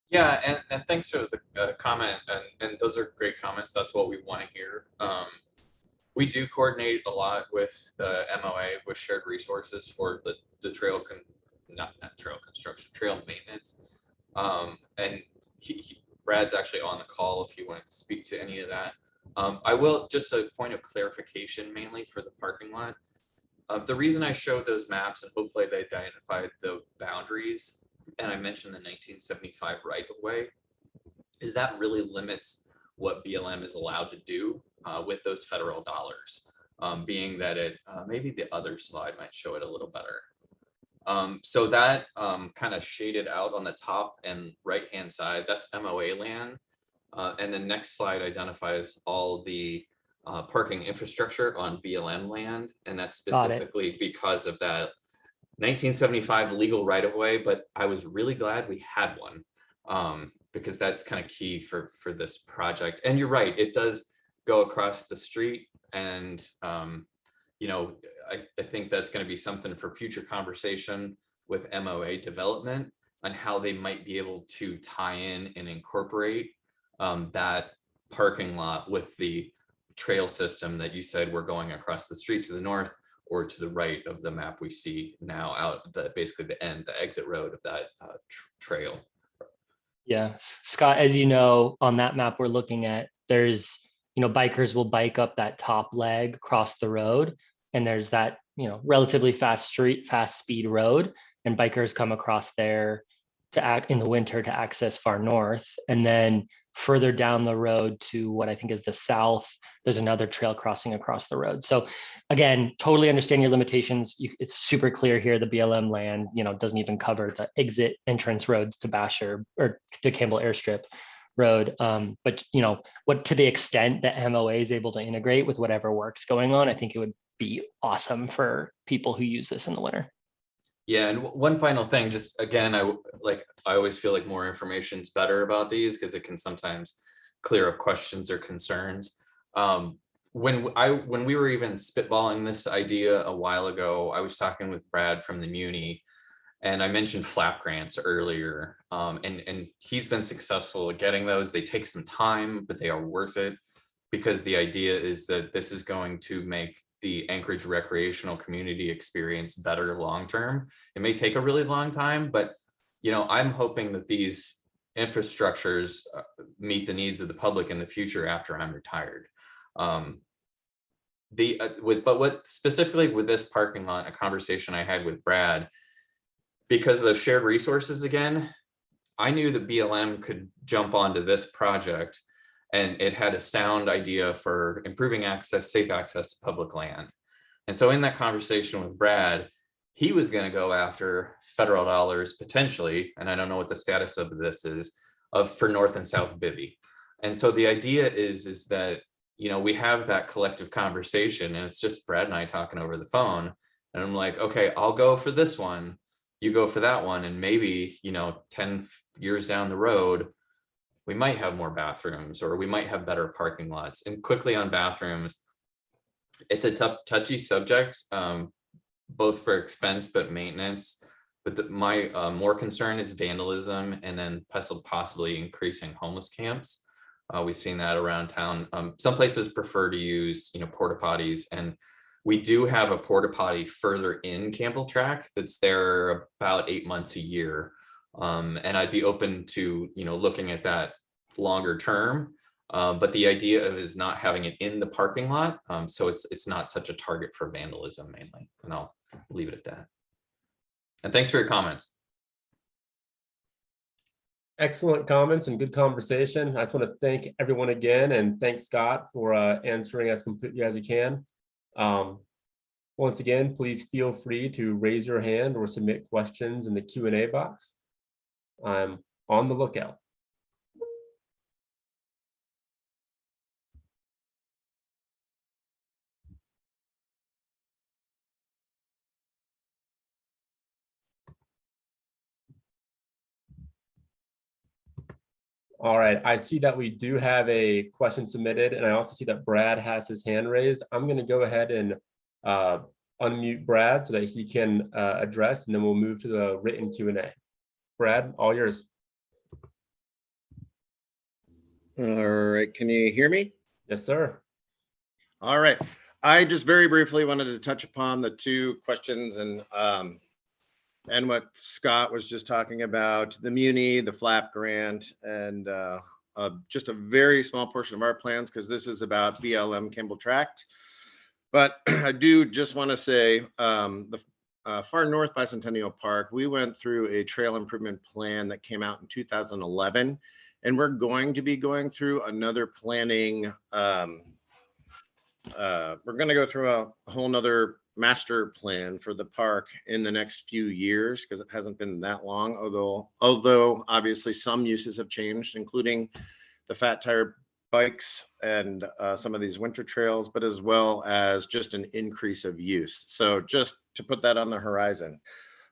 Yeah, and thanks for the comment, and those are great comments. That's what we want to hear. We do coordinate a lot with the MOA with shared resources for the trail not trail construction, trail maintenance. And Brad's actually on the call if you want to speak to any of that. I will, just a point of clarification, mainly for the parking lot. The reason I showed those maps, and hopefully they identified the boundaries, and I mentioned the 1975 right of way, is that really limits what BLM is allowed to do with those federal dollars, being that it, maybe the other slide might show it a little better. So that kind of shaded out on the top and right-hand side, that's MOA land. And the next slide identifies all the parking infrastructure on BLM land. And that's specifically because of that 1975 legal right-of-way, but I was really glad we had one because that's kind of key for this project. And you're right, it does go across the street, and you know, I think that's going to be something for future conversation with MOA development on how they might be able to tie in and incorporate that parking lot with the trail system that you said we're going across the street to the north or to the right of the map we see now, out basically the exit road of that trail. Yeah, Scott, as you know, on that map we're looking at, there's, you know, bikers will bike up that top leg across the road, and there's that, you know, relatively fast speed road, and bikers come across there to act in the winter to access far north. And then further down the road to what I think is the south, there's another trail crossing across the road. So again, totally understand your limitations. It's super clear here, the BLM land, you know, doesn't even cover the exit entrance roads to Basher or to Campbell Airstrip Road. But you know, what, to the extent that MOA is able to integrate with whatever work's going on, I think it would be awesome for people who use this in the winter. Yeah, and one final thing, just again, I always feel like more information is better about these because it can sometimes clear up questions or concerns. When we were even spitballing this idea a while ago, I was talking with Brad from the Muni, and I mentioned flap grants earlier, and he's been successful at getting those. They take some time, but they are worth it, because the idea is that this is going to make the Anchorage recreational community experience better long-term. It may take a really long time, but you know, I'm hoping that these infrastructures meet the needs of the public in the future after I'm retired. But what specifically with this parking lot, a conversation I had with Brad, because of those shared resources again, I knew that BLM could jump onto this project, and it had a sound idea for improving access, safe access to public land. And so in that conversation with Brad, he was going to go after federal dollars potentially, and I don't know what the status of this is, for North and South Bivvy. And so the idea is that, you know, we have that collective conversation, and it's just Brad and I talking over the phone. And I'm like, okay, I'll go for this one, you go for that one, and maybe, you know, 10 years down the road, we might have more bathrooms, or we might have better parking lots. And quickly on bathrooms, it's a touchy subject, both for expense but maintenance. But my more concern is vandalism, and then possibly increasing homeless camps. We've seen that around town. Some places prefer to use, you know, porta potties, and we do have a porta potty further in Campbell Track that's there about 8 months a year. And I'd be open to, you know, looking at that longer term. But the idea of is not having it in the parking lot. So it's not such a target for vandalism mainly. And I'll leave it at that. And thanks for your comments. Excellent comments and good conversation. I just want to thank everyone again, and thanks Scott for answering as completely as you can. Once again, please feel free to raise your hand or submit questions in the Q&A box. I'm on the lookout. All right, I see that we do have a question submitted, and I also see that Brad has his hand raised. I'm going to go ahead and unmute Brad so that he can address, and then we'll move to the written Q&A. Brad, all yours. All right, can you hear me? Yes, sir. All right, I just very briefly wanted to touch upon the two questions and what Scott was just talking about, the Muni, the FLAP grant, and just a very small portion of our plans, because this is about BLM Campbell Tract. But I do just want to say the Far North Bicentennial Park, we went through a trail improvement plan that came out in 2011, and we're going to be going through another planning. We're going to go through a whole nother master plan for the park in the next few years, because it hasn't been that long, although obviously some uses have changed, including the fat tire bikes and some of these winter trails, but as well as just an increase of use. So just to put that on the horizon.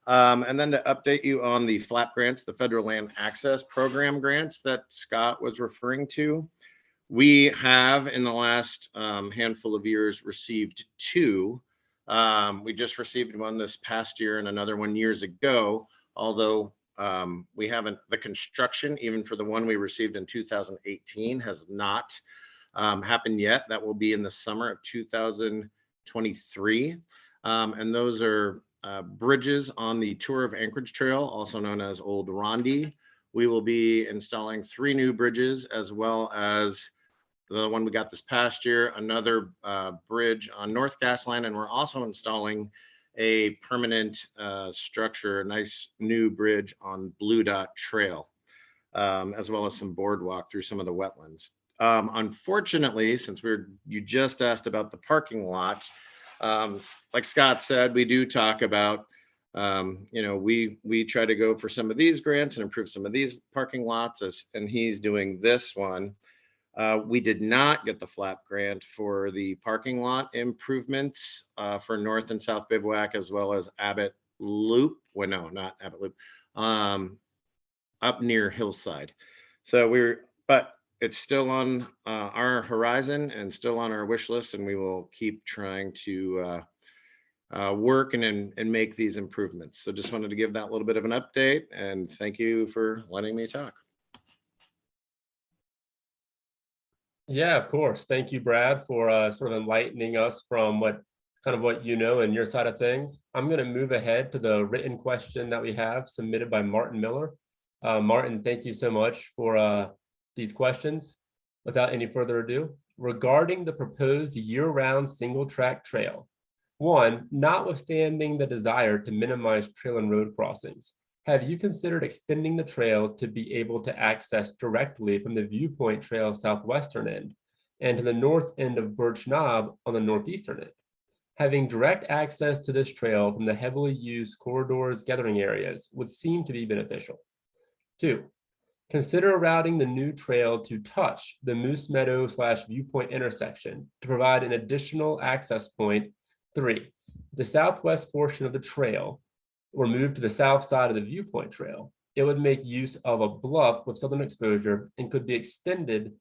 And then to update you on the FLAP grants, the Federal Land Access Program grants that Scott was referring to. We have in the last handful of years received two. We just received one this past year and another one years ago, although we haven't, the construction, even for the one we received in 2018, has not happened yet. That will be in the summer of 2023. And those are bridges on the Tour of Anchorage Trail, also known as Old Rondi. We will be installing 3 new bridges, as well as the one we got this past year, another bridge on North Gas Line, and we're also installing a permanent structure, a nice new bridge on Blue Dot Trail, as well as some boardwalk through some of the wetlands. Unfortunately, since you just asked about the parking lot, like Scott said, we do talk about, we try to go for some of these grants and improve some of these parking lots, and he's doing this one. We did not get the FLAP grant for the parking lot improvements for North and South Bivouac, as well as Abbott Loop. Well, no, not Abbott Loop, up near Hillside. So but it's still on our horizon and still on our wish list, and we will keep trying to work and make these improvements. So just wanted to give that little bit of an update, and thank you for letting me talk. Yeah, of course. Thank you, Brad, for sort of enlightening us from what you know and your side of things. I'm going to move ahead to the written question that we have submitted by Martin Miller. Martin, thank you so much for these questions. Without any further ado, regarding the proposed year-round single-track trail, one, notwithstanding the desire to minimize trail and road crossings, have you considered extending the trail to be able to access directly from the Viewpoint Trail southwestern end and to the north end of Birch Knob on the northeastern end? Having direct access to this trail from the heavily used corridors gathering areas would seem to be beneficial. 2, consider routing the new trail to touch the Moose Meadow / Viewpoint intersection to provide an additional access point. 3, the southwest portion of the trail were moved to the south side of the Viewpoint Trail, it would make use of a bluff with southern exposure and could be extended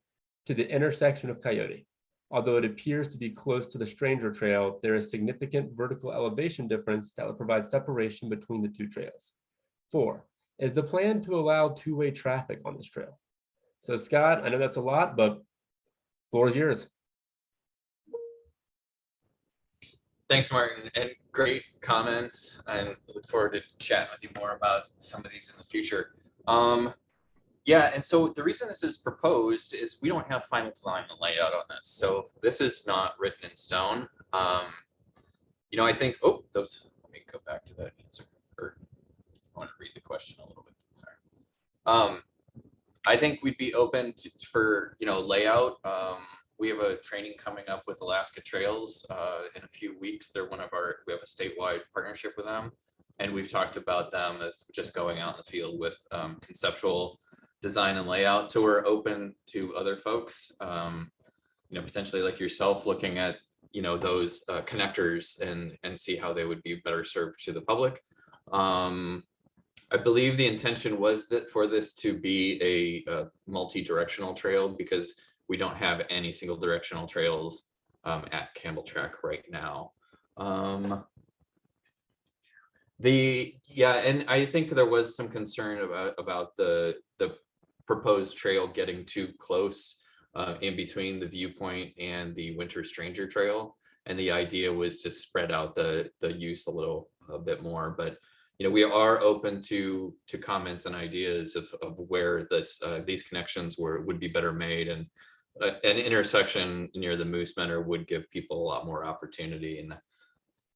to the intersection of Coyote. Although it appears to be close to the Stranger Trail, there is significant vertical elevation difference that would provide separation between the two trails. 4, is the plan to allow two-way traffic on this trail? So Scott, I know that's a lot, but floor is yours. Thanks, Martin, and great comments. And look forward to chatting with you more about some of these in the future. Yeah, and so the reason this is proposed is we don't have final design and layout on this. So this is not written in stone. I think, let me go back to that answer. Or I want to read the question a little bit. Sorry. I think we'd be open for layout. We have a training coming up with Alaska Trails in a few weeks. We have a statewide partnership with them, and we've talked about them as just going out in the field with conceptual design and layout. So we're open to other folks, potentially like yourself, looking at those connectors and see how they would be better served to the public. I believe the intention was that for this to be a multi-directional trail, because we don't have any single directional trails at Campbell Track right now. And I think there was some concern about the proposed trail getting too close in between the viewpoint and the Winter Stranger Trail. And the idea was to spread out the use a bit more, but we are open to comments and ideas of where these connections would be better made, and an intersection near the Moose Meadow would give people a lot more opportunity, and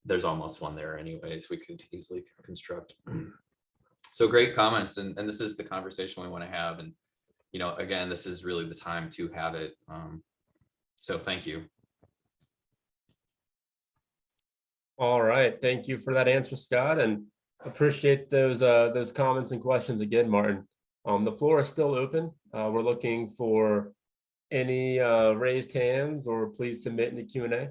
there's almost one there anyways we could easily construct. So great comments, and this is the conversation we want to have, and again, this is really the time to have it. So thank you. All right, thank you for that answer, Scott, and appreciate those comments and questions again, Martin. The floor is still open. We're looking for any raised hands, or please submit in the Q&A.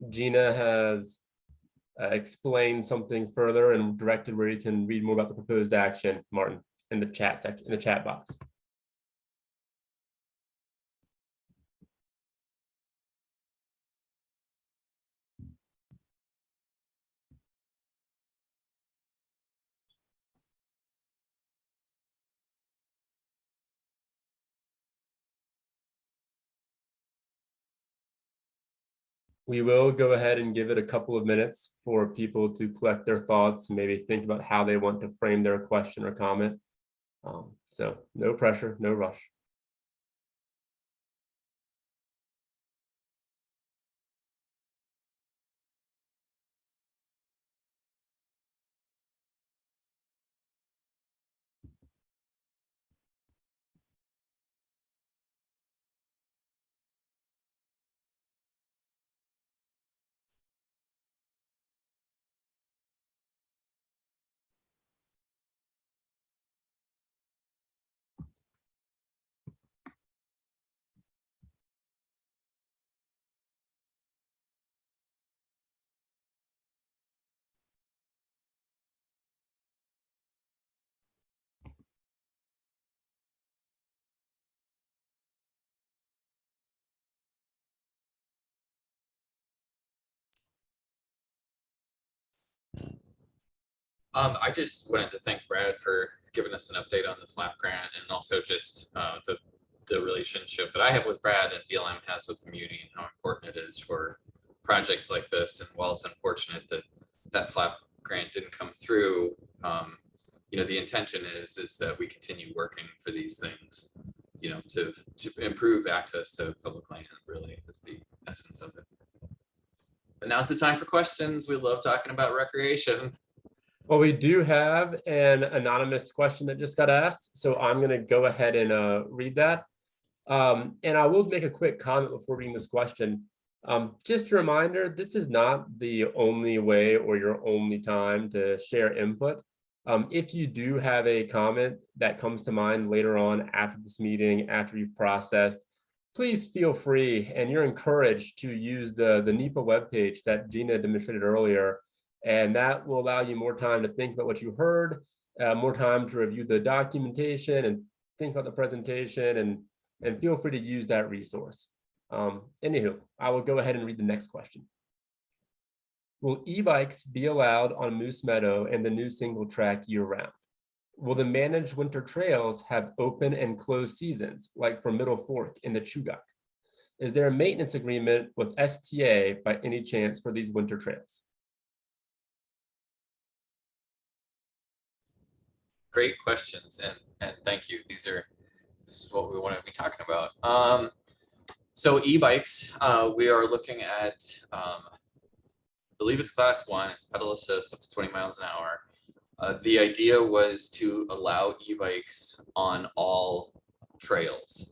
Gina has explained something further and directed where you can read more about the proposed action, Martin, in the chat section, in the chat box. We will go ahead and give it a couple of minutes for people to collect their thoughts, maybe think about how they want to frame their question or comment. So no pressure, no rush. I just wanted to thank Brad for giving us an update on the FLAP grant, and also just the relationship that I have with Brad and BLM has with the community, and how important it is for projects like this. And while it's unfortunate that that FLAP grant didn't come through, the intention is that we continue working for these things, to improve access to public land, really is the essence of it. But now's the time for questions. We love talking about recreation. Well, we do have an anonymous question that just got asked, so I'm going to go ahead and read that. And I will make a quick comment before reading this question. Just a reminder, this is not the only way or your only time to share input. If you do have a comment that comes to mind later on after this meeting, after you've processed, please feel free, and you're encouraged to use the NEPA webpage that Gina demonstrated earlier. And that will allow you more time to think about what you heard, more time to review the documentation and think about the presentation, and feel free to use that resource. Anywho, I will go ahead and read the next question. Will e-bikes be allowed on Moose Meadow and the new single track year-round? Will the managed winter trails have open and closed seasons, like for Middle Fork in the Chugach? Is there a maintenance agreement with STA by any chance for these winter trails? Great questions, and thank you. This is what we want to be talking about. So e-bikes, we are looking at, I believe it's class 1, it's pedal assist up to 20 miles an hour. The idea was to allow e-bikes on all trails,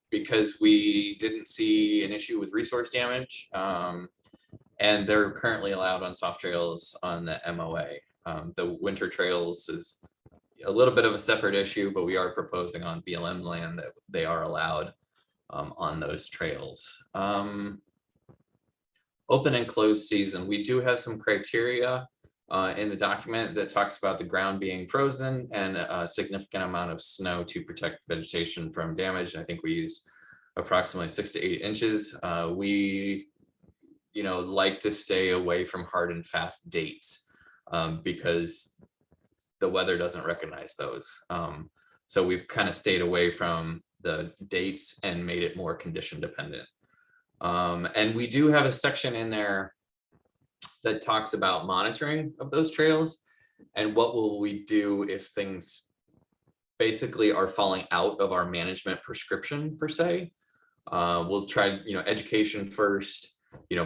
because we didn't see an issue with resource damage, and they're currently allowed on soft trails on the MOA. The winter trails is a little bit of a separate issue, but we are proposing on BLM land that they are allowed. on those trails. Open and closed season, we do have some criteria in the document that talks about the ground being frozen and a significant amount of snow to protect vegetation from damage. I think we used approximately 6 to 8 inches. We, like to stay away from hard and fast dates because the weather doesn't recognize those. So we've kind of stayed away from the dates and made it more condition dependent. And we do have a section in there that talks about monitoring of those trails and what will we do if things basically are falling out of our management prescription per se. We'll try, education first,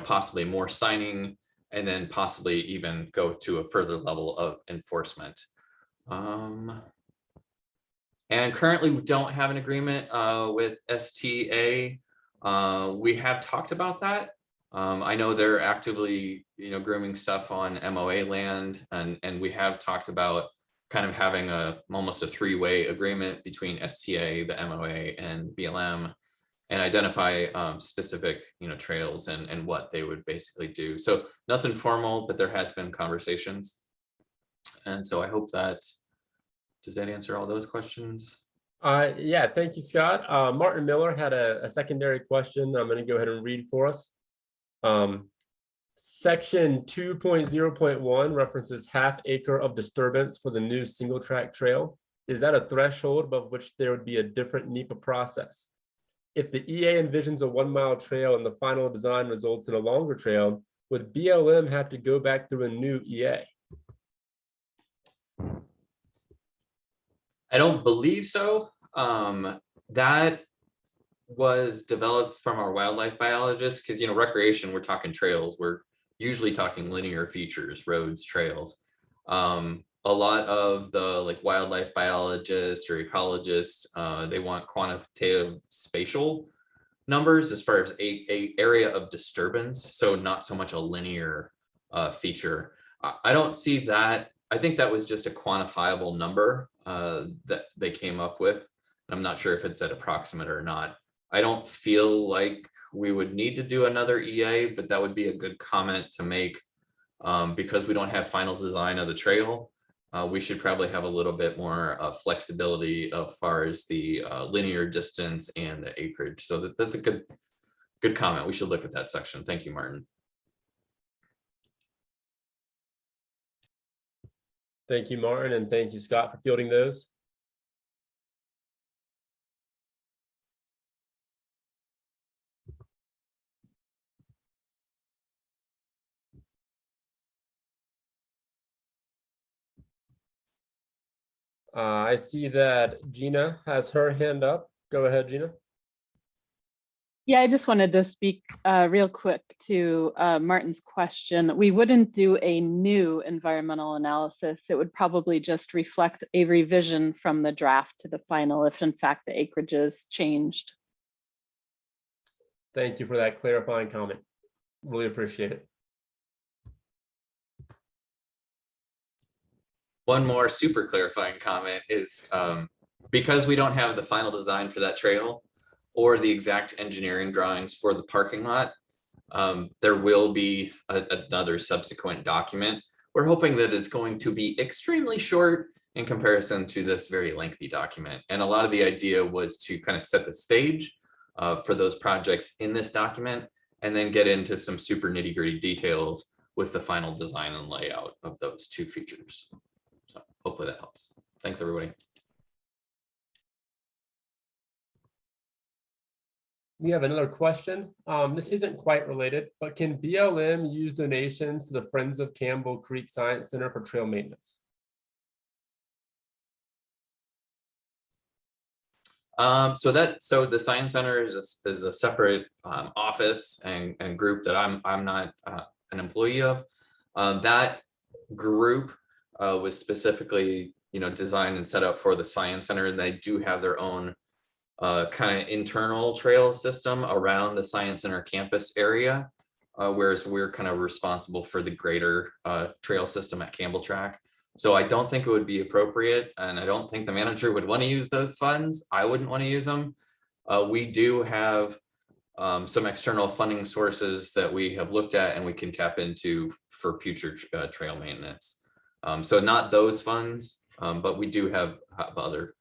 possibly more signing, and then possibly even go to a further level of enforcement. And currently we don't have an agreement with STA. We have talked about that. I know they're actively, grooming stuff on MOA land, and we have talked about kind of having almost a three-way agreement between STA, the MOA, and BLM, and identify specific, trails and what they would basically do. So nothing formal, but there has been conversations. And so I hope does that answer all those questions? Yeah, thank you, Scott. Martin Miller had a secondary question that I'm going to go ahead and read for us. Section 2.0.1 references half acre of disturbance for the new single track trail. Is that a threshold above which there would be a different NEPA process? If the EA envisions a 1 mile trail and the final design results in a longer trail, would BLM have to go back through a new EA? I don't believe so. That was developed from our wildlife biologists because, recreation, we're talking trails. We're usually talking linear features, roads, trails. A lot of the wildlife biologists or ecologists, they want quantitative spatial numbers as far as a area of disturbance. So not so much a linear feature. I don't see that. I think that was just a quantifiable number that they came up with. I'm not sure if it's at approximate or not. I don't feel like we would need to do another EA, but that would be a good comment to make because we don't have final design of the trail. We should probably have a little bit more flexibility as far as the linear distance and the acreage. So that's a good comment. We should look at that section. Thank you, Martin. Thank you, Martin, and thank you, Scott, for fielding those. I see that Gina has her hand up. Go ahead, Gina. Yeah, I just wanted to speak real quick to Martin's question. We wouldn't do a new environmental analysis. It would probably just reflect a revision from the draft to the final if in fact the acreage is changed. Thank you for that clarifying comment. Really appreciate it. One more super clarifying comment is because we don't have the final design for that trail or the exact engineering drawings for the parking lot, there will be another subsequent document. We're hoping that it's going to be extremely short in comparison to this very lengthy document. And a lot of the idea was to kind of set the stage for those projects in this document and then get into some super nitty-gritty details with the final design and layout of those two features. So hopefully that helps. Thanks, everybody. We have another question. This isn't quite related, but can BLM use donations to the Friends of Campbell Creek Science Center for trail maintenance? So the Science Center is a separate office and group that I'm not an employee of. That group was specifically designed and set up for the Science Center, and they do have their own kind of internal trail system around the Science Center campus area, whereas we're kind of responsible for the greater trail system at Campbell Track. So I don't think it would be appropriate, and I don't think the manager would want to use those funds. I wouldn't want to use them We do have some external funding sources that we have looked at and we can tap into for future trail maintenance. So not those funds, but we do have other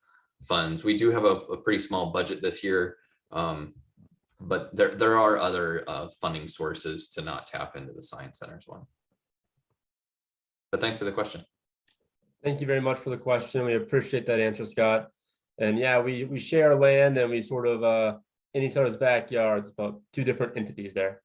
funds. We do have a pretty small budget this year, but there are other funding sources to not tap into the Science Center's one. But thanks for the question. Thank you very much for the question. We appreciate that answer, Scott. And yeah, we share land and we sort of in each other's backyards, but two different entities there.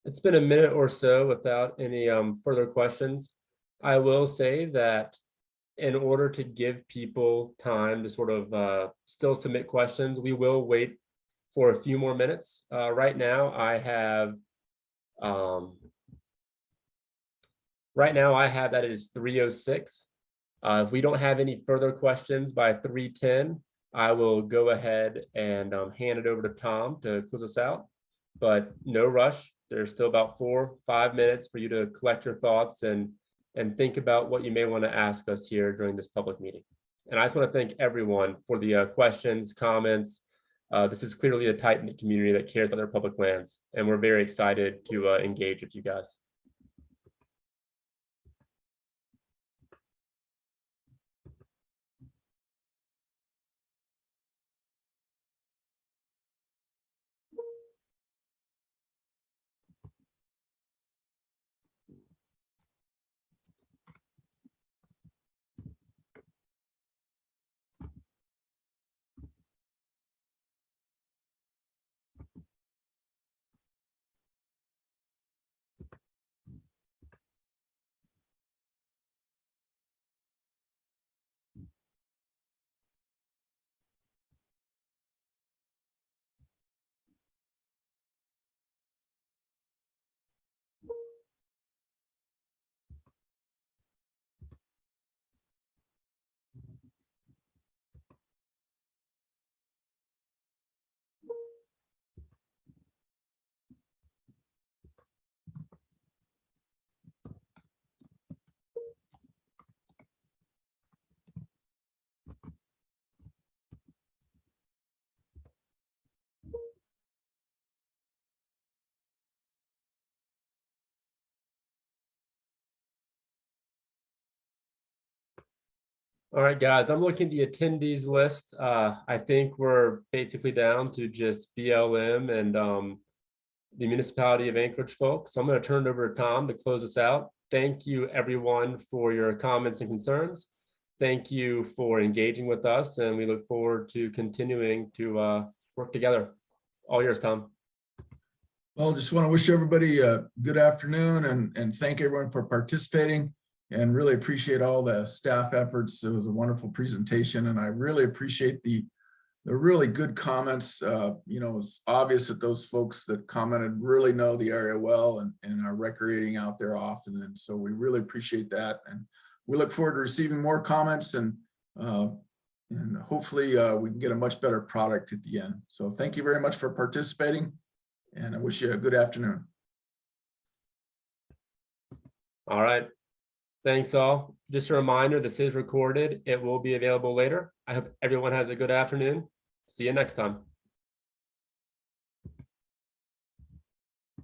It's been a minute or so without any further questions. I will say that in order to give people time to sort of still submit questions, we will wait for a few more minutes. Right now I have that it is 3:06. If we don't have any further questions by 3:10, I will go ahead and hand it over to Tom to close us out, but no rush. There's still about 4-5 minutes for you to collect your thoughts and think about what you may want to ask us here during this public meeting. And I just want to thank everyone for the questions, comments. This is clearly a tight-knit community that cares about their public lands, and we're very excited to engage with you guys. All right, guys, I'm looking at the attendees list. I think we're basically down to just BLM and the municipality of Anchorage folks. So I'm going to turn it over to Tom to close us out. Thank you, everyone, for your comments and concerns. Thank you for engaging with us, and we look forward to continuing to work together. All yours, Tom. Well, just want to wish everybody a good afternoon and thank everyone for participating, and really appreciate all the staff efforts. It was a wonderful presentation, and I really appreciate the really good comments. You know, it's obvious that those folks that commented really know the area well and are recreating out there often. And so we really appreciate that. And we look forward to receiving more comments, and hopefully we can get a much better product at the end. So thank you very much for participating, and I wish you a good afternoon. All right. Thanks all. Just a reminder, this is recorded. It will be available later. I hope everyone has a good afternoon. See you next time.